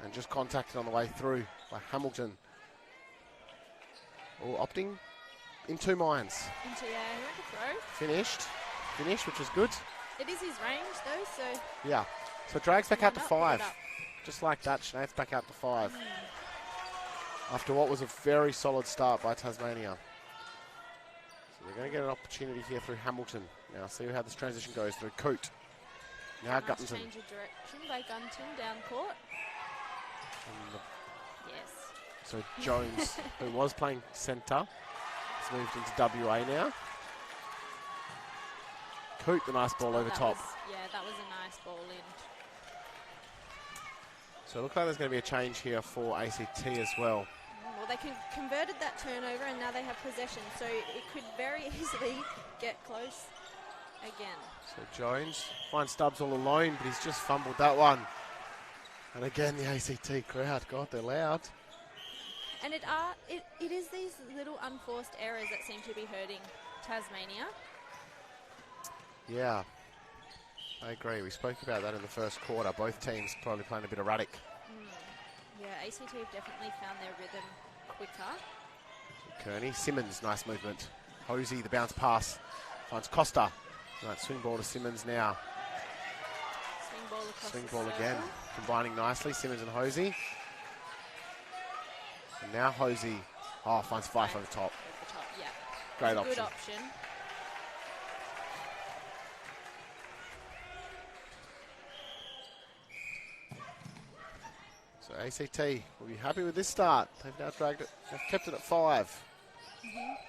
And just contacted on the way through by Hamilton. Oh, opting in 2 minds. Into, yeah, he went to throw. Finished, which is good. It is his range though, so Yeah. So drags back out to Line up, put 5. it up. Just like that, Sinead's back out to 5. After what was a very solid start by Tasmania. We're going to get an opportunity here through Hamilton. Now see how this transition goes through Coote. Now Nice Guttenton. change of direction by Gunton down court. Yes. So Jones, who was playing centre, has moved into WA now. Coote, the nice ball over That top. that was a nice ball in. So it looks like there's going to be a change here for ACT as well. Well, they converted that turnover and now they have possession, so it could very easily get close again. So Jones finds Stubbs all alone, but he's just fumbled that one. And again, the ACT crowd, God, they're loud. And it is these little unforced errors that seem to be hurting Tasmania. Yeah, I agree. We spoke about that in the first quarter. Both teams probably playing a bit erratic. Yeah, ACT have definitely found their rhythm quicker. Kearney, Simmons, nice movement. Hosey, the bounce pass, finds Costa. Right, swing ball to Simmons now. Swing ball across Swing the ball circle. again, combining nicely, Simmons and Hosey. And now Hosey, finds Fife over the top. Over the top, yeah. Great It's a option. good option. So ACT will be happy with this start. They've now they've kept it at 5.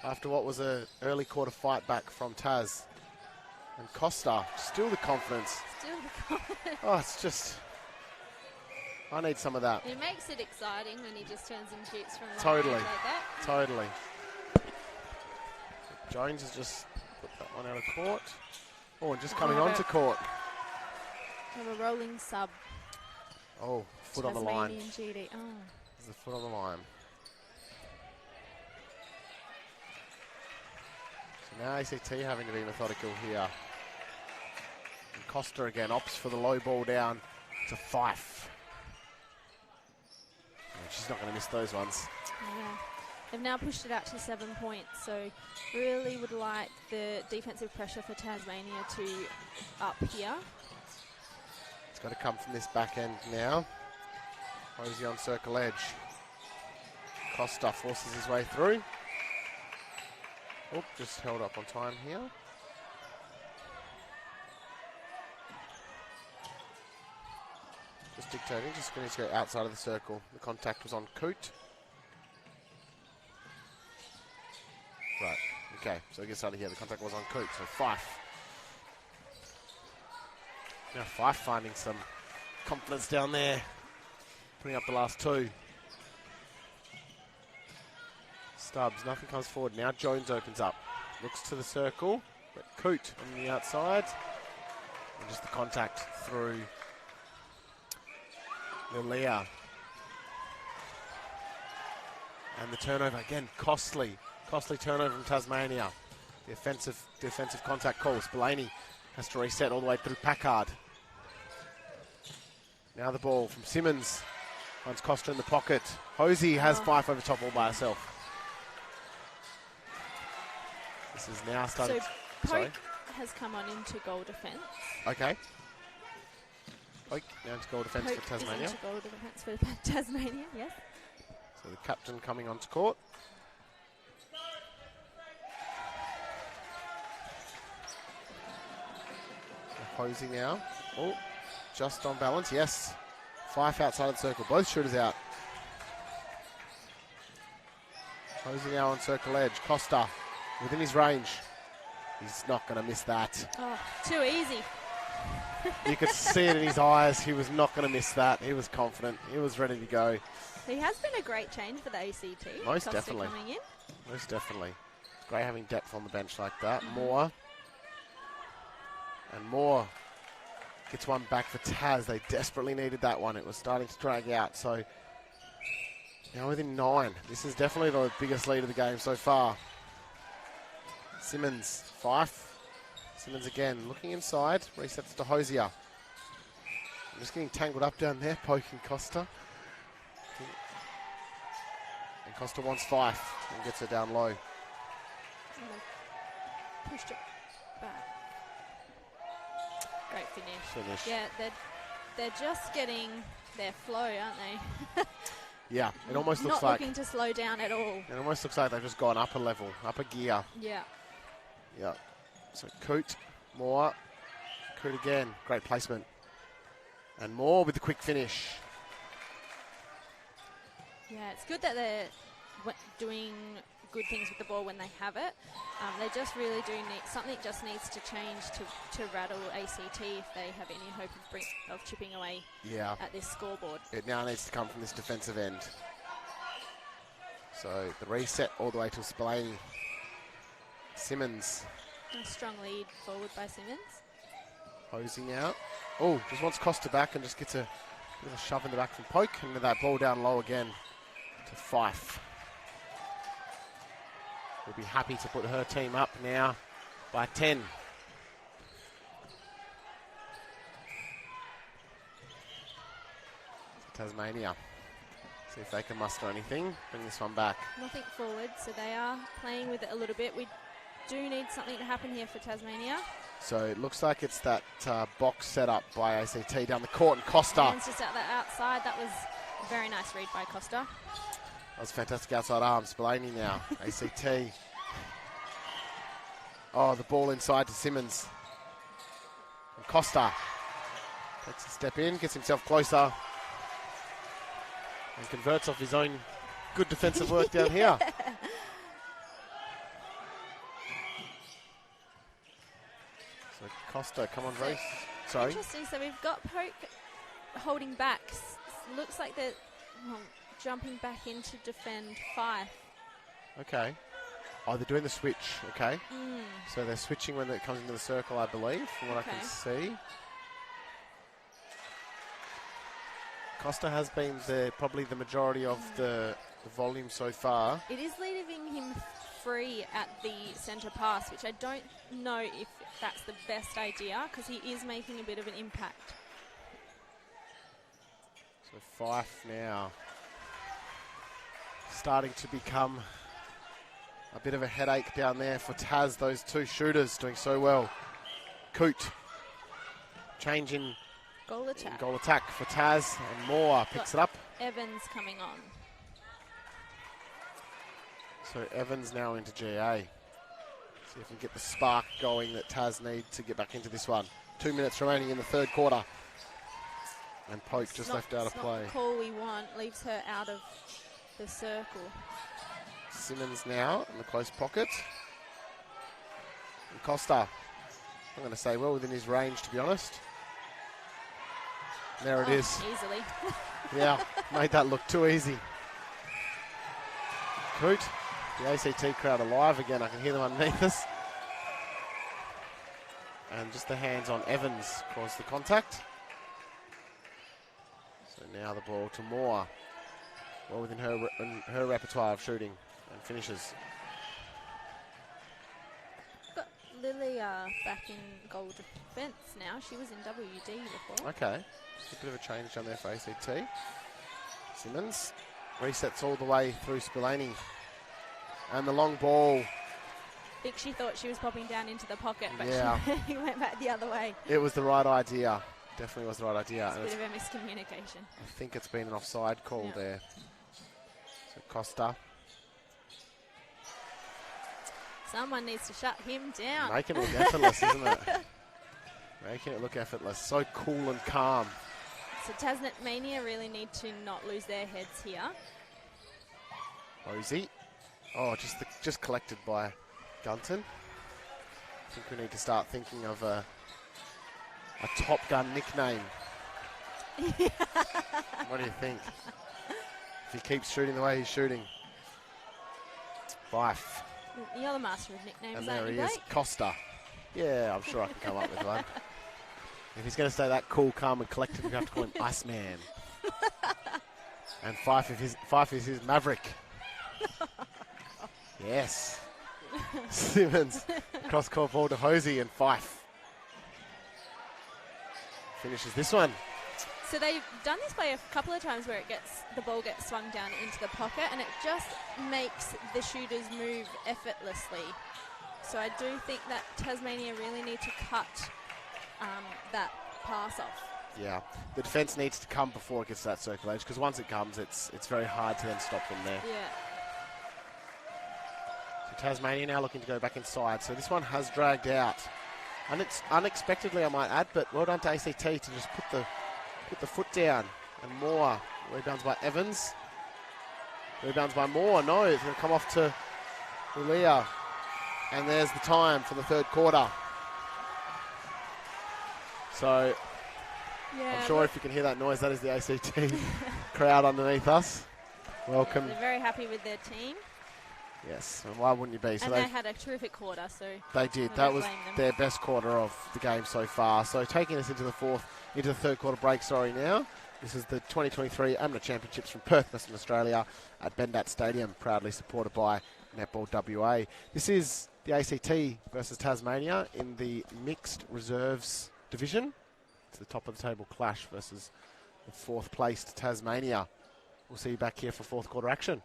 After what was an early quarter fight back from Taz. And Costa, still the confidence. Still the confidence. Oh, it's just, I need some of that. It makes it exciting when he just turns and shoots from long Totally. range like that. Totally. Jones has just put that one out of court. Oh, and just coming onto court. Have a rolling sub. Oh, foot on the line. Tasmanian GD. Oh. There's the foot on the line. So now ACT having to be methodical here. And Costa again opts for the low ball down to Fife. Oh, she's not going to miss those ones. Yeah. They've now pushed it out to 7 points, so really would like the defensive pressure for Tasmania to up here. It's got to come from this back end now. Hosey on circle edge. Costa forces his way through. Oh, just held up on time here. Just dictating, just going to go outside of the circle. The contact was on Coote. Right, okay, so it gets started here. The contact was on Coote, so Fife. Now Fife finding some confidence down there. Putting up the last 2. Stubbs, nothing comes forward. Now Jones opens up. Looks to the circle, but Coote on the outside. And just the contact through Lilia. And the turnover again, costly. Costly turnover from Tasmania. The defensive contact call. Spillane has to reset all the way through Packard. Now the ball from Simmons. Finds Costa in the pocket. Hosey has Fife over top all by herself. This is now starting. So Poke has come on into goal defence. Okay. Poke now into goal defence Poke for Tasmania. is into goal defence for Tasmania, yes. So the captain coming onto court. Hosey now. Oh, just on balance, yes. Fife outside of the circle, both shooters out. Hosey now on circle edge. Costa within his range. He's not going to miss that. Oh, too easy. You could see it in his eyes. He was not going to miss that. He was confident. He was ready to go. He has been a great change for the ACT. Most Costa definitely. coming in. Most definitely. It's great having depth on the bench like that. Moore. And Moore gets one back for Taz. They desperately needed that one. It was starting to drag out. So now within 9. This is definitely the biggest lead of the game so far. Simmons, Fife. Simmons again, looking inside. Resets to Hosier. I'm just getting tangled up down there, poking Costa. And Costa wants Fife and gets her down low. And they pushed it back. Great finish. Yeah, they're just getting their flow, aren't they? Yeah, it almost looks Not like looking to slow down at all. it almost looks like they've just gone up a level, up a gear. Yeah. Yeah. So Coote, Moore, Coote again. Great placement. And Moore with the quick finish. Yeah, it's good that they're doing good things with the ball when they have it. They just really do need something. Just needs to change to rattle ACT if they have any hope of chipping away at this scoreboard. It now needs to come from this defensive end. So the reset all the way to Spillane. Simmons. A strong lead forward by Simmons. Posing out. Oh, just wants Costa back and just gets a bit of a shove in the back from Poke. And with that ball down low again to Fife. Will be happy to put her team up now by 10. Tasmania. See if they can muster anything. Bring this one back. Nothing forward, so they are playing with it a little bit. We do need something to happen here for Tasmania. So it looks like it's that box set up by ACT down the court, and Costa. Hands just out that outside. That was a very nice read by Costa. That was fantastic outside arms. Blaney now. ACT. Oh, the ball inside to Simmons. And Costa takes a step in, gets himself closer, and converts off his own good defensive work down here. So Costa, come on, Grace. Sorry. Interesting. So we've got Poke holding back. Looks like they're jumping back in to defend Fife. Okay. Oh, they're doing the switch. Okay. So they're switching when it comes into the circle, I believe, from what I can see. Costa has been probably the majority of the volume so far. It is leaving him free at the centre pass, which I don't know if that's the best idea because he is making a bit of an impact. So Fife now starting to become a bit of a headache down there for Taz. Those two shooters doing so well. Coote changing goal attack. Goal attack for Taz, and Moore picks it up. Evans coming on. So Evans now into GA. See if we can get the spark going that Taz needs to get back into this one. 2 minutes remaining in the third quarter. And Poke just left out of play. Not the call we want. Leaves her out of the circle. Simmons now in the close pocket. And Costa, I'm going to say well within his range, to be honest. There it is. Easily. Yeah, made that look too easy. Coote, the ACT crowd alive again. I can hear them underneath us. And just the hands on Evans caused the contact. So now the ball to Moore. Well within her repertoire of shooting and finishes. Got Lilia back in goal defence now. She was in WD before. Okay. A bit of a change down there for ACT. Simmons resets all the way through Spillane. And the long ball. I think she thought she was popping down into the pocket, but she went back the other way. It was the right idea. Definitely was the right idea. It's a bit of a miscommunication. I think it's been an offside call there. So Costa. Someone needs to shut him down. Making it look effortless, isn't it? Making it look effortless. So cool and calm. So Tasmania really need to not lose their heads here. Rosie. Oh, just collected by Gunton. I think we need to start thinking of a Top Gun nickname. What do you think? If he keeps shooting the way he's shooting. Fife. You're the master of nicknames, And there aren't he you, is. Blake? Costa. Yeah, I'm sure I can come up with one. If he's going to stay that cool, calm and collected, we have to call him Iceman. And Fife is his Maverick. Yes. Simmons. Cross-court ball to Hosey and Fife. Finishes this one. So they've done this by a couple of times where the ball gets swung down into the pocket, and it just makes the shooters move effortlessly. So I do think that Tasmania really need to cut that pass off. Yeah, the defence needs to come before it gets to that circle edge, because once it comes, it's very hard to then stop them there. Yeah. Tasmania now looking to go back inside. So this one has dragged out. And it's unexpectedly, I might add, but well done to ACT to just put the foot down. And Moore rebounds by Evans. Rebounds by Moore. No, it's going to come off to Ulia. And there's the time for the third quarter. So Yeah, I'm sure if you can hear that noise, that is the ACT crowd underneath us. Welcome. they're very happy with their team. Yes, and why wouldn't you be? So And they had a terrific quarter, so they did. I That don't was blame them. their best quarter of the game so far. So taking us into the third quarter break, now. This is the 2023 AMMNA Championships from Perth, Western Australia at Bendat Stadium, proudly supported by Netball WA. This is the ACT versus Tasmania in the mixed reserves division. It's the top of the table clash versus the fourth placed Tasmania. We'll see you back here for fourth quarter action.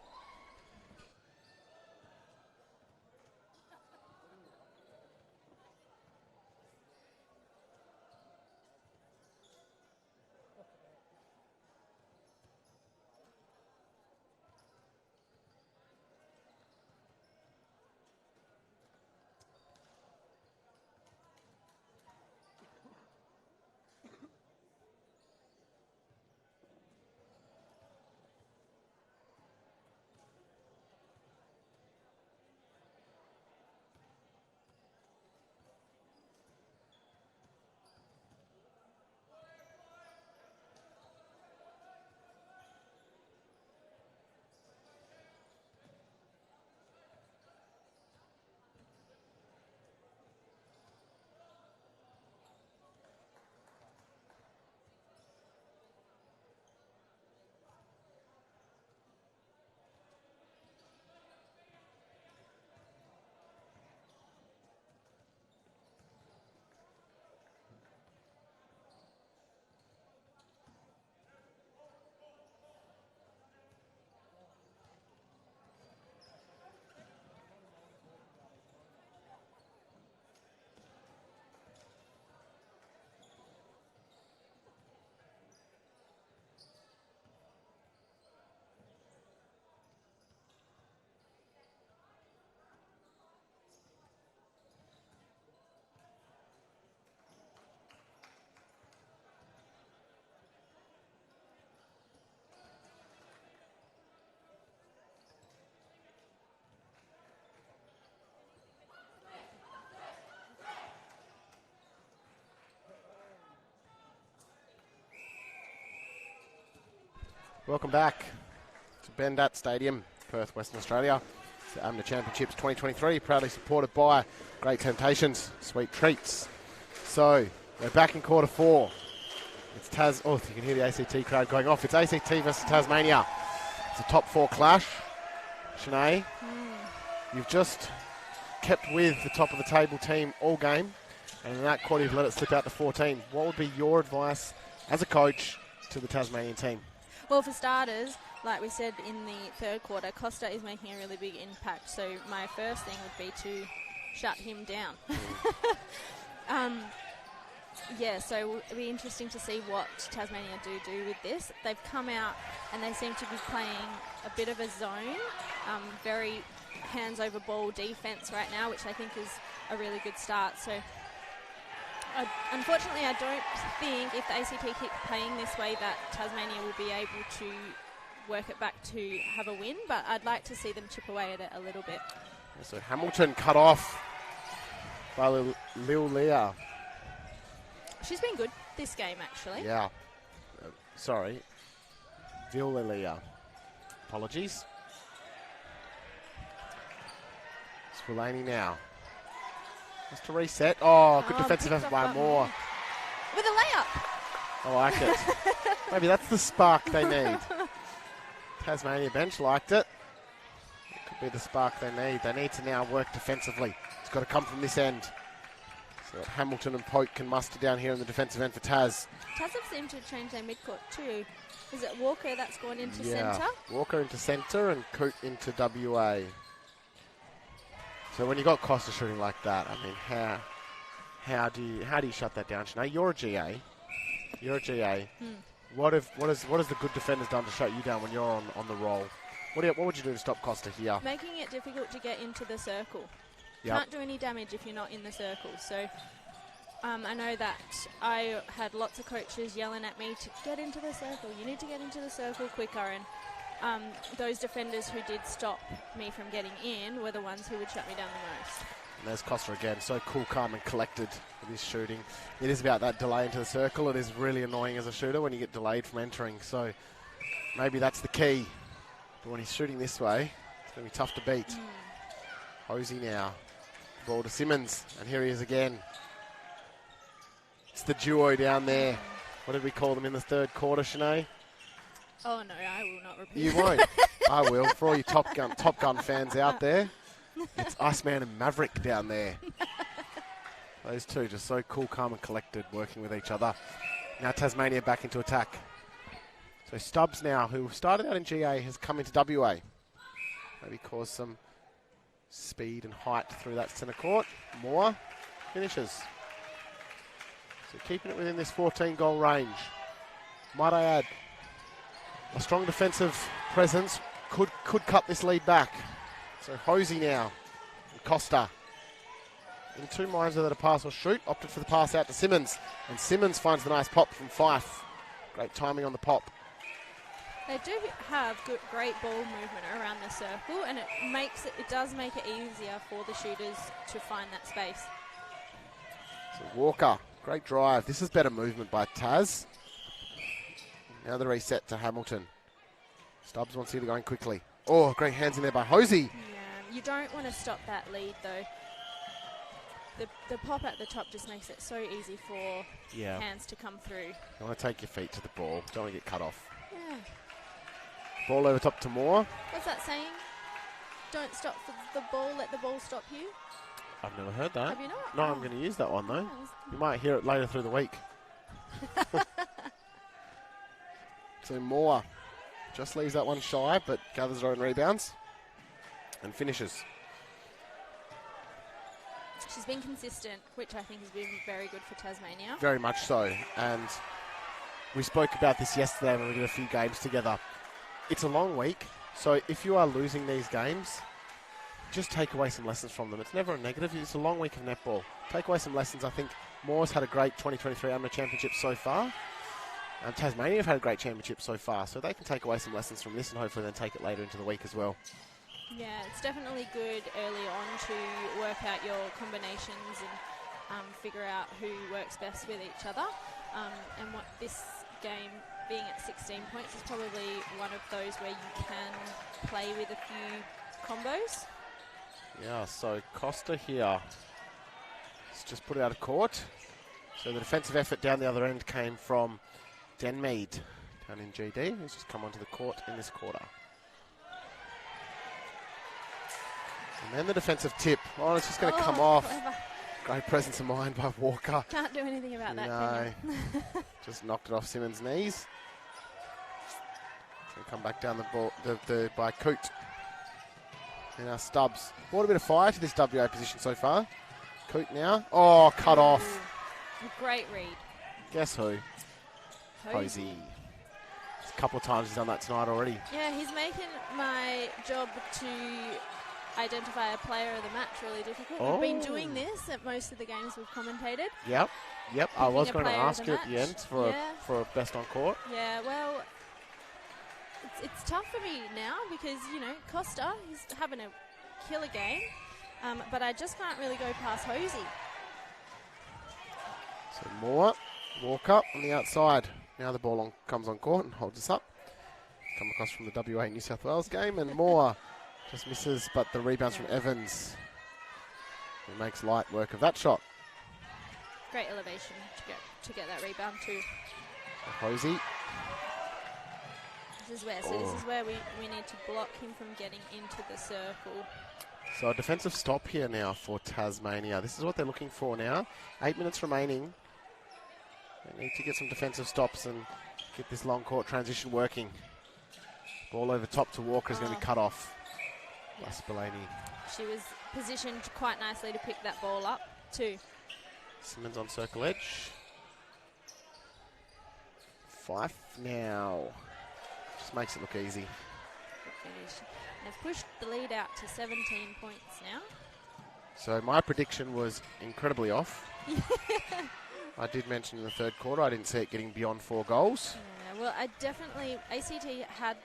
Welcome back to Bendat Stadium, Perth, Western Australia. It's the AMMNA Championships 2023, proudly supported by Great Temptations, Sweet Treats. So, we're back in quarter four. It's you can hear the ACT crowd going off. It's ACT versus Tasmania. It's a top four clash. Shanae, you've just kept with the top of the table team all game, and in that quarter you've let it slip out to 14. What would be your advice as a coach to the Tasmanian team? Well, for starters, like we said in the third quarter, Costa is making a really big impact. So my first thing would be to shut him down. So it'll be interesting to see what Tasmania do with this. They've come out and they seem to be playing a bit of a zone, very hands over ball defense right now, which I think is a really good start. So unfortunately, I don't think if the ACT keep playing this way that Tasmania will be able to work it back to have a win, but I'd like to see them chip away at it a little bit. So Hamilton cut off by Lil Leah. She's been good this game, actually. Yeah. Villalia. Apologies. Swillaney now. Just to reset. Oh, good defensive effort by Moore. With a layup. I like it. Maybe that's the spark they need. Tasmania bench liked it. It could be the spark they need. They need to now work defensively. It's got to come from this end. So that Hamilton and Poke can muster down here in the defensive end for Taz. Taz have seemed to change their midcourt too. Is it Walker that's gone into centre? Walker into centre and Coot into WA. So when you got Costa shooting like that, I mean, how do you shut that down, Sinead? You're a GA. What has the good defenders done to shut you down when you're on the roll? What would you do to stop Costa here? Making it difficult to get into the circle. Yep. Can't do any damage if you're not in the circle. So I know that I had lots of coaches yelling at me to get into the circle. You need to get into the circle quicker. And those defenders who did stop me from getting in were the ones who would shut me down the most. And there's Costa again, so cool, calm and collected with his shooting. It is about that delay into the circle. It is really annoying as a shooter when you get delayed from entering. So maybe that's the key. But when he's shooting this way, it's going to be tough to beat. Hosey now. Ball to Simmons, and here he is again. It's the duo down there. What did we call them in the third quarter, Shanae? Oh no, I will not repeat. You won't. I will. For all you Top Gun fans out there, it's Iceman and Maverick down there. Those two just so cool, calm and collected, working with each other. Now Tasmania back into attack. So Stubbs now, who started out in GA, has come into WA. Maybe cause some speed and height through that centre court. Moore finishes. So keeping it within this 14-goal range. Might I add, a strong defensive presence could cut this lead back. So Hosey now, and Costa. In two minds whether to pass or shoot, opted for the pass out to Simmons. And Simmons finds the nice pop from Fife. Great timing on the pop. They do have great ball movement around the circle, and it does make it easier for the shooters to find that space. So Walker, great drive. This is better movement by Taz. Now the reset to Hamilton. Stubbs wants you to go in quickly. Oh, great hands in there by Hosey. Yeah, you don't want to stop that lead though. The pop at the top just makes it so easy for hands to come through. You want to take your feet to the ball. Don't want to get cut off. Yeah. Ball over top to Moore. What's that saying? Don't stop for the ball, let the ball stop you. I've never heard that. Have you not? No, I'm going to use that one though. You might hear it later through the week. So Moore just leaves that one shy, but gathers her own rebounds and finishes. She's been consistent, which I think has been very good for Tasmania. Very much so. And we spoke about this yesterday when we did a few games together. It's a long week, so if you are losing these games, just take away some lessons from them. It's never a negative. It's a long week of netball. Take away some lessons. I think Moore's had a great 2023 AMMNA Championship so far. Tasmania have had a great championship so far, so they can take away some lessons from this and hopefully then take it later into the week as well. Yeah, it's definitely good early on to work out your combinations and figure out who works best with each other. And what this game being at 16 points is probably one of those where you can play with a few combos. Yeah, so Costa here. Let's just put it out of court. So the defensive effort down the other end came from Denmead down in GD, who's just come onto the court in this quarter. And then the defensive tip. Oh, it's just going to come off. Clever. Great presence of mind by Walker. Can't do anything about that, No. can you? Just knocked it off Simmons' knees. It's going to come back down the ball by Coot. And now Stubbs. Brought a bit of fire to this WA position so far. Coot now. Oh, cut off. Great read. Guess who? Hosey. A couple of times he's done that tonight already. Yeah, he's making my job to identify a player of the match really difficult. We've been doing this at most of the games we've commentated. Yep. I was a going to player of ask the you at the match. end for a best on court. Yeah, well, it's tough for me now because, Costa, he's having a killer game, but I just can't really go past Hosey. So Moore, Walker on the outside. Now the ball comes on court and holds us up. Come across from the WA New South Wales game, and Moore just misses, but the rebounds from Evans. He makes light work of that shot. Great elevation to get that rebound too. Hosey. This is where we need to block him from getting into the circle. So a defensive stop here now for Tasmania. This is what they're looking for now. 8 minutes remaining. They need to get some defensive stops and get this long court transition working. Ball over top to Walker is going to be cut off. Yeah. by Spillane. She was positioned quite nicely to pick that ball up too. Simmons on circle edge. Fife now. Just makes it look easy. finish. And they've pushed the lead out to 17 points now. So my prediction was incredibly off. I did mention in the third quarter I didn't see it getting beyond 4 goals. Yeah, well, ACT had,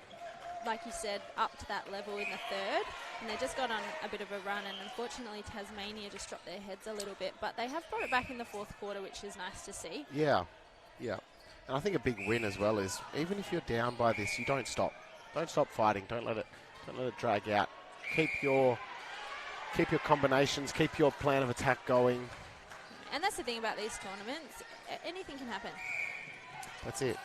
like you said, up to that level in the third, and they just got on a bit of a run, and unfortunately Tasmania just dropped their heads a little bit, but they have brought it back in the fourth quarter, which is nice to see. Yeah. And I think a big win as well is even if you're down by this, you don't stop. Don't stop fighting. Don't let it drag out. Keep your combinations, keep your plan of attack going. And that's the thing about these tournaments. Anything can happen. That's it.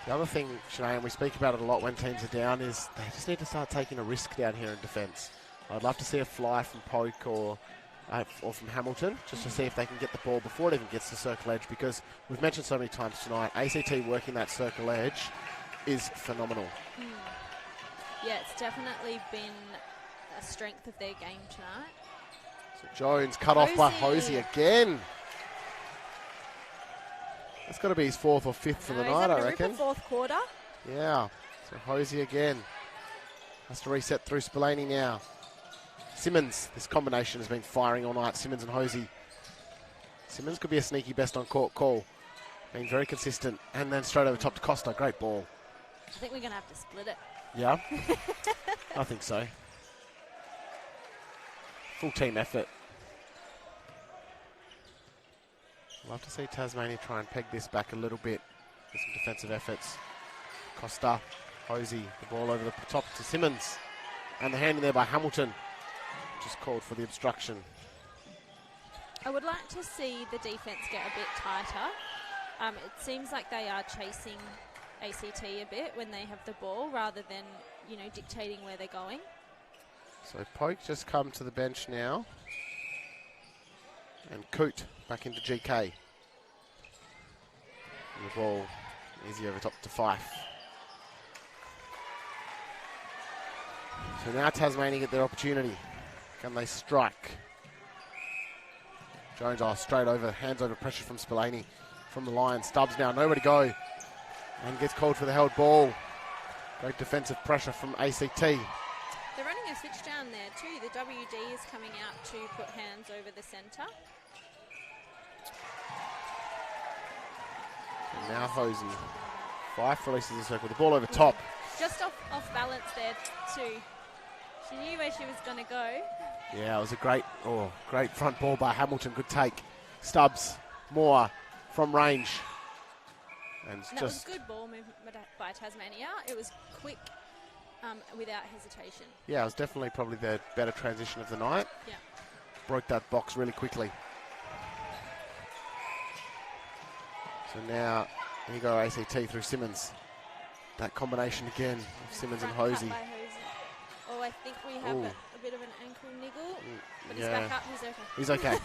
The other thing, Sinead, and we speak about it a lot when teams are down, is they just need to start taking a risk down here in defence. I'd love to see a fly from Poke or from Hamilton, just to see if they can get the ball before it even gets to circle edge, because we've mentioned so many times tonight, ACT working that circle edge is phenomenal. Yeah, it's definitely been a strength of their game tonight. So Jones cut off by Hosey again. That's got to be his 4th or 5th for the night, I reckon. Fourth quarter. Yeah. So Hosey again. Has to reset through Spillane now. Simmons. This combination has been firing all night. Simmons and Hosey. Simmons could be a sneaky best on court call. Being very consistent. And then straight over top to Costa. Great ball. I think we're going to have to split it. Yeah. I think so. Full team effort. Love to see Tasmania try and peg this back a little bit with some defensive efforts. Costa, Hosey, the ball over the top to Simmons. And the hand in there by Hamilton. Just called for the obstruction. I would like to see the defence get a bit tighter. It seems like they are chasing ACT a bit when they have the ball rather than, dictating where they're going. So Poke just come to the bench now. And Coote back into GK. And the ball easy over top to Fife. So now Tasmania get their opportunity. Can they strike? Jones straight over, hands over pressure from Spillane from the line. Stubbs now, nowhere to go. And gets called for the held ball. Great defensive pressure from ACT. They're running a switch down there too. The WD is coming out to put hands over the centre. And now Hosey. Fife releases the circle. The ball over top. Just off balance there too. She knew where she was going to go. Yeah, it was a great front ball by Hamilton. Good take. Stubbs, Moore from range. And that was good ball movement by Tasmania. It was quick without hesitation. Yeah, it was definitely probably the better transition of the night. Yeah. Broke that box really quickly. So now, here you go ACT through Simmons. That combination again of Simmons and Hosey. Oh, I think we have a bit of an ankle niggle, but he's yeah. back up, he's okay. He's okay.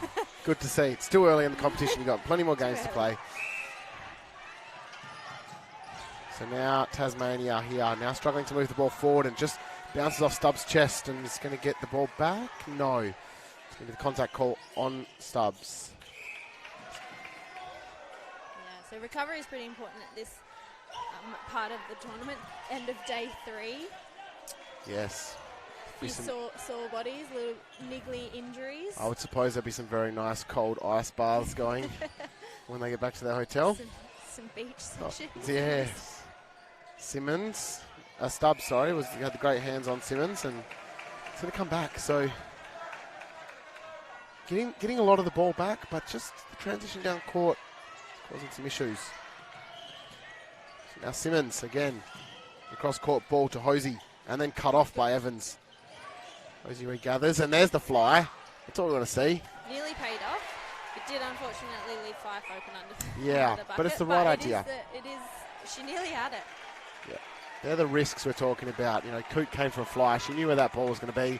Good to see. It's still early in the competition. You've got plenty more games to play. So now Tasmania here, now struggling to move the ball forward and just bounces off Stubbs' chest and is going to get the ball back. No. It's going to be the contact call on Stubbs. Yeah, so recovery is pretty important at this part of the tournament. End of day 3. Yes. Few sore bodies, little niggly injuries. I would suppose there'll be some very nice cold ice baths going when they get back to their hotel. Some beach sessions. Yes. Simmons, Stubbs, sorry, had the great hands on Simmons, and it's going to come back. So getting a lot of the ball back, but just the transition down court is causing some issues. So now Simmons again, across court ball to Hosey, and then cut off by Evans. Hosey regathers, and there's the fly. That's all we want to see. Nearly paid off. It did unfortunately leave Fife open under the bucket, but it's the right idea. She nearly had it. Yeah, they're the risks we're talking about. Coote came for a fly. She knew where that ball was going to be. Yeah.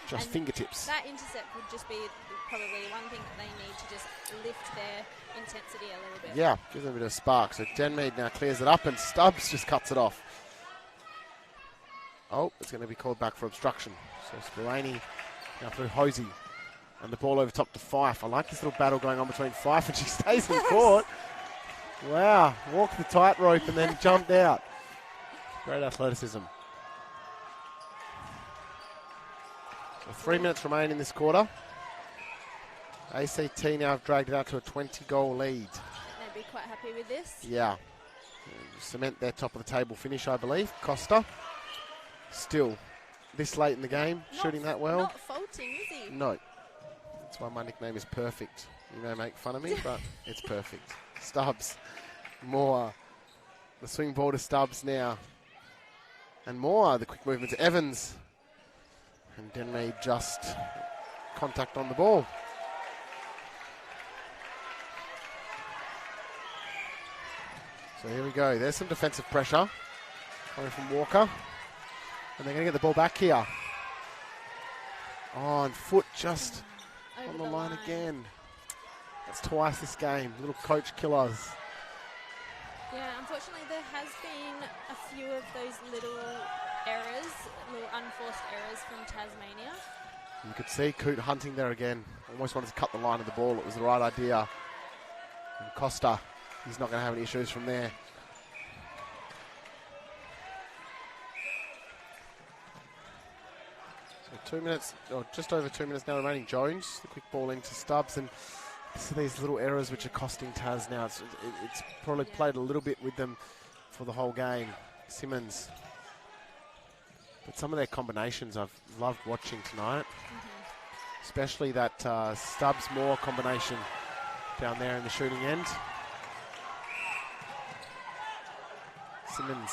Just and fingertips. That intercept would just be probably one thing that they need to just lift their intensity a little bit. Yeah, gives them a bit of a spark. So Denmead now clears it up, and Stubbs just cuts it off. Oh, it's going to be called back for obstruction. So Spillane now through Hosey. And the ball over top to Fife. I like this little battle going on between Fife, and she stays in court. Wow, walked the tightrope and then jumped out. Great athleticism. With 3 minutes remain in this quarter. ACT now have dragged it out to a 20-goal lead. They'd be quite happy with this. Yeah. Cement their top of the table finish, I believe. Costa, still this late in the game, shooting that well. Not faulting, is he? No. That's why my nickname is Perfect. You may make fun of me, but it's perfect. Stubbs, Moore. The swing ball to Stubbs now. And Moore, the quick movement to Evans. And Denmead just contact on the ball. So here we go. There's some defensive pressure coming from Walker. And they're going to get the ball back here. Oh, and foot just Over on the line again. That's twice this game. Little coach killers. Yeah, unfortunately there has been a few of those little errors, little unforced errors from Tasmania. You could see Coote hunting there again. Almost wanted to cut the line of the ball. It was the right idea. And Costa, he's not going to have any issues from there. So 2 minutes, or just over 2 minutes now remaining. Jones, the quick ball into Stubbs, and so these little errors which are costing Taz now. It's probably played a little bit with them for the whole game. Simmons. But some of their combinations I've loved watching tonight. Especially that Stubbs-Moore combination down there in the shooting end. Simmons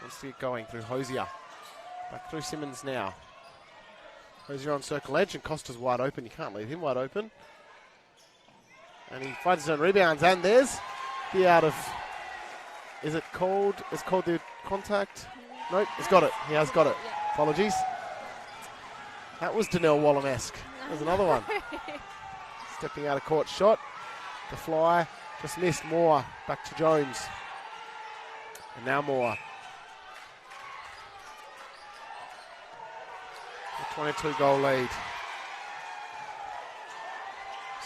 wants to get going through Hosier. Back through Simmons now. Hosier on circle edge, and Costa's wide open. You can't leave him wide open. And he finds his own rebounds, and there's the out of... Is it called? It's called the contact? Nope, he's got it. He has got it. Yeah. Apologies. That was Danelle Wallam-esque. There's another one. Stepping out of court shot. The fly just missed. Moore back to Jones. And now Moore. A 22-goal lead.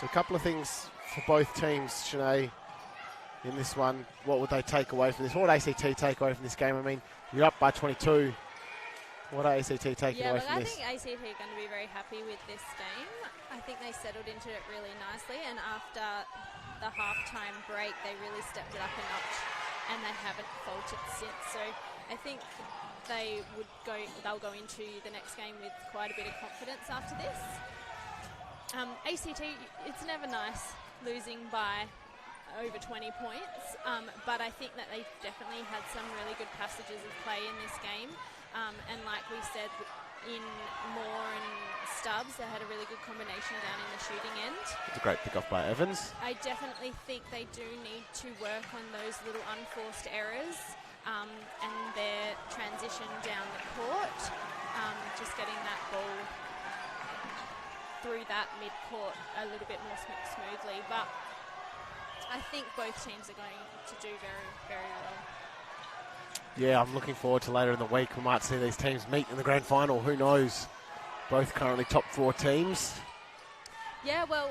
So a couple of things for both teams, Sinead, in this one. What would they take away from this? What would ACT take away from this game? I mean, you're up by 22. What are ACT taking away from this? I think ACT are going to be very happy with this game. I think they settled into it really nicely, and after the halftime break, they really stepped it up a notch, and they haven't faltered since. So I think they'll go into the next game with quite a bit of confidence after this. ACT, it's never nice losing by over 20 points, but I think that they've definitely had some really good passages of play in this game. And like we said, in Moore and Stubbs, they had a really good combination down in the shooting end. It's a great pick-off by Evans. I definitely think they do need to work on those little unforced errors and their transition down the court, just getting that ball through that mid-court a little bit more smoothly. But I think both teams are going to do very, very well. Yeah, I'm looking forward to later in the week. We might see these teams meet in the grand final. Who knows? Both currently top 4 teams. Yeah, well,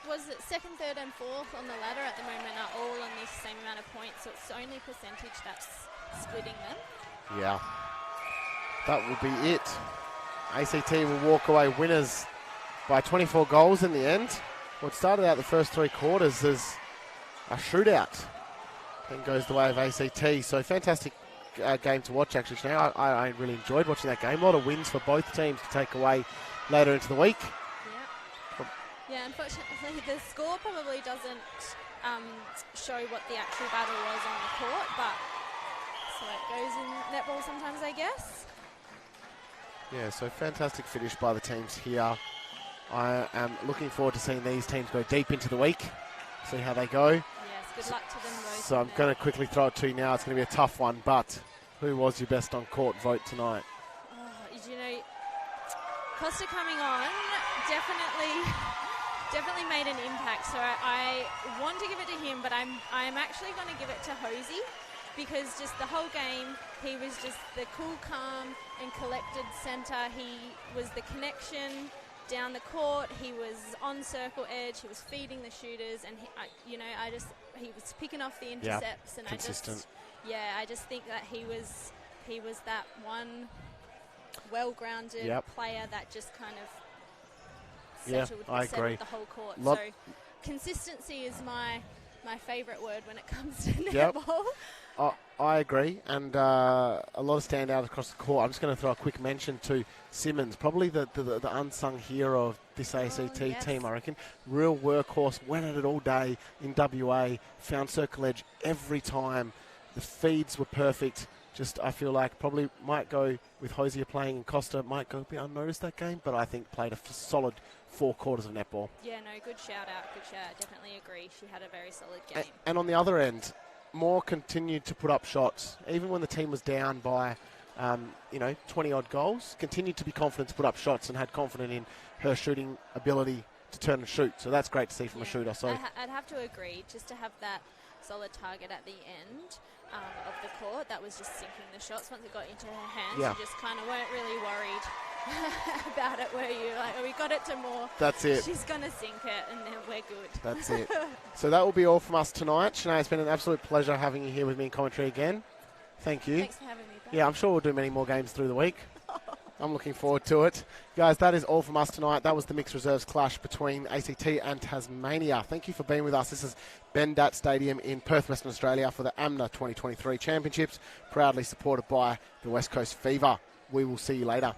was it second, third and fourth on the ladder at the moment are all on the same amount of points, so it's the only percentage that's splitting them. Yeah, that will be it. ACT will walk away winners by 24 goals in the end. What started out the first 3 quarters as a shootout then goes the way of ACT. So fantastic game to watch, actually. Now I really enjoyed watching that game. A lot of wins for both teams to take away later into the week. Yeah, unfortunately the score probably doesn't show what the actual battle was on the court, but so it goes in netball sometimes, I guess. Yeah, so fantastic finish by the teams here. I am looking forward to seeing these teams go deep into the week, see how they go. Yes, good luck to them both. So I'm going to quickly throw it to you now. It's going to be a tough one, but who was your best on court vote tonight? Oh, you know, Costa coming on definitely made an impact. So I want to give it to him, but I'm actually going to give it to Hosey, because just the whole game, he was just the cool, calm and collected centre. He was the connection down the court. He was on circle edge. He was feeding the shooters, and he was picking off the intercepts. And consistent. I just think that he was that one well-grounded Yep. player that just kind of Yeah, settled, I settled agree. the whole court. Lot- So consistency is my favourite word when it comes to Yep. netball. I agree, and a lot of standout across the court. I'm just going to throw a quick mention to Simmons, probably the unsung hero of this ACT yes. team, I reckon. Real workhorse, went at it all day in WA, found circle edge every time. The feeds were perfect. Just, I feel like probably might go with Hosier playing and Costa might go a bit unnoticed that game, but I think played a solid 4 quarters of netball. Yeah, no, good shout out. Definitely agree. She had a very solid game. And on the other end, Moore continued to put up shots, even when the team was down by, 20-odd goals, continued to be confident to put up shots and had confidence in her shooting ability to turn and shoot. So that's great to see from a shooter. So I'd have to agree, just to have that solid target at the end of the court, that was just sinking the shots. Once it got into her hands, you just kind of weren't really worried about it, were you? Like, oh, we got it to Moore. That's it. She's going to sink it, and then we're good. That's it. So that will be all from us tonight. Sinead, it's been an absolute pleasure having you here with me in commentary again. Thank you. Thanks for having me back. Yeah, I'm sure we'll do many more games through the week. I'm looking forward to it. Guys, that is all from us tonight. That was the mixed reserves clash between ACT and Tasmania. Thank you for being with us. This is Ben Datt Stadium in Perth, Western Australia for the AMMNA 2023 Championships, proudly supported by the West Coast Fever. We will see you later.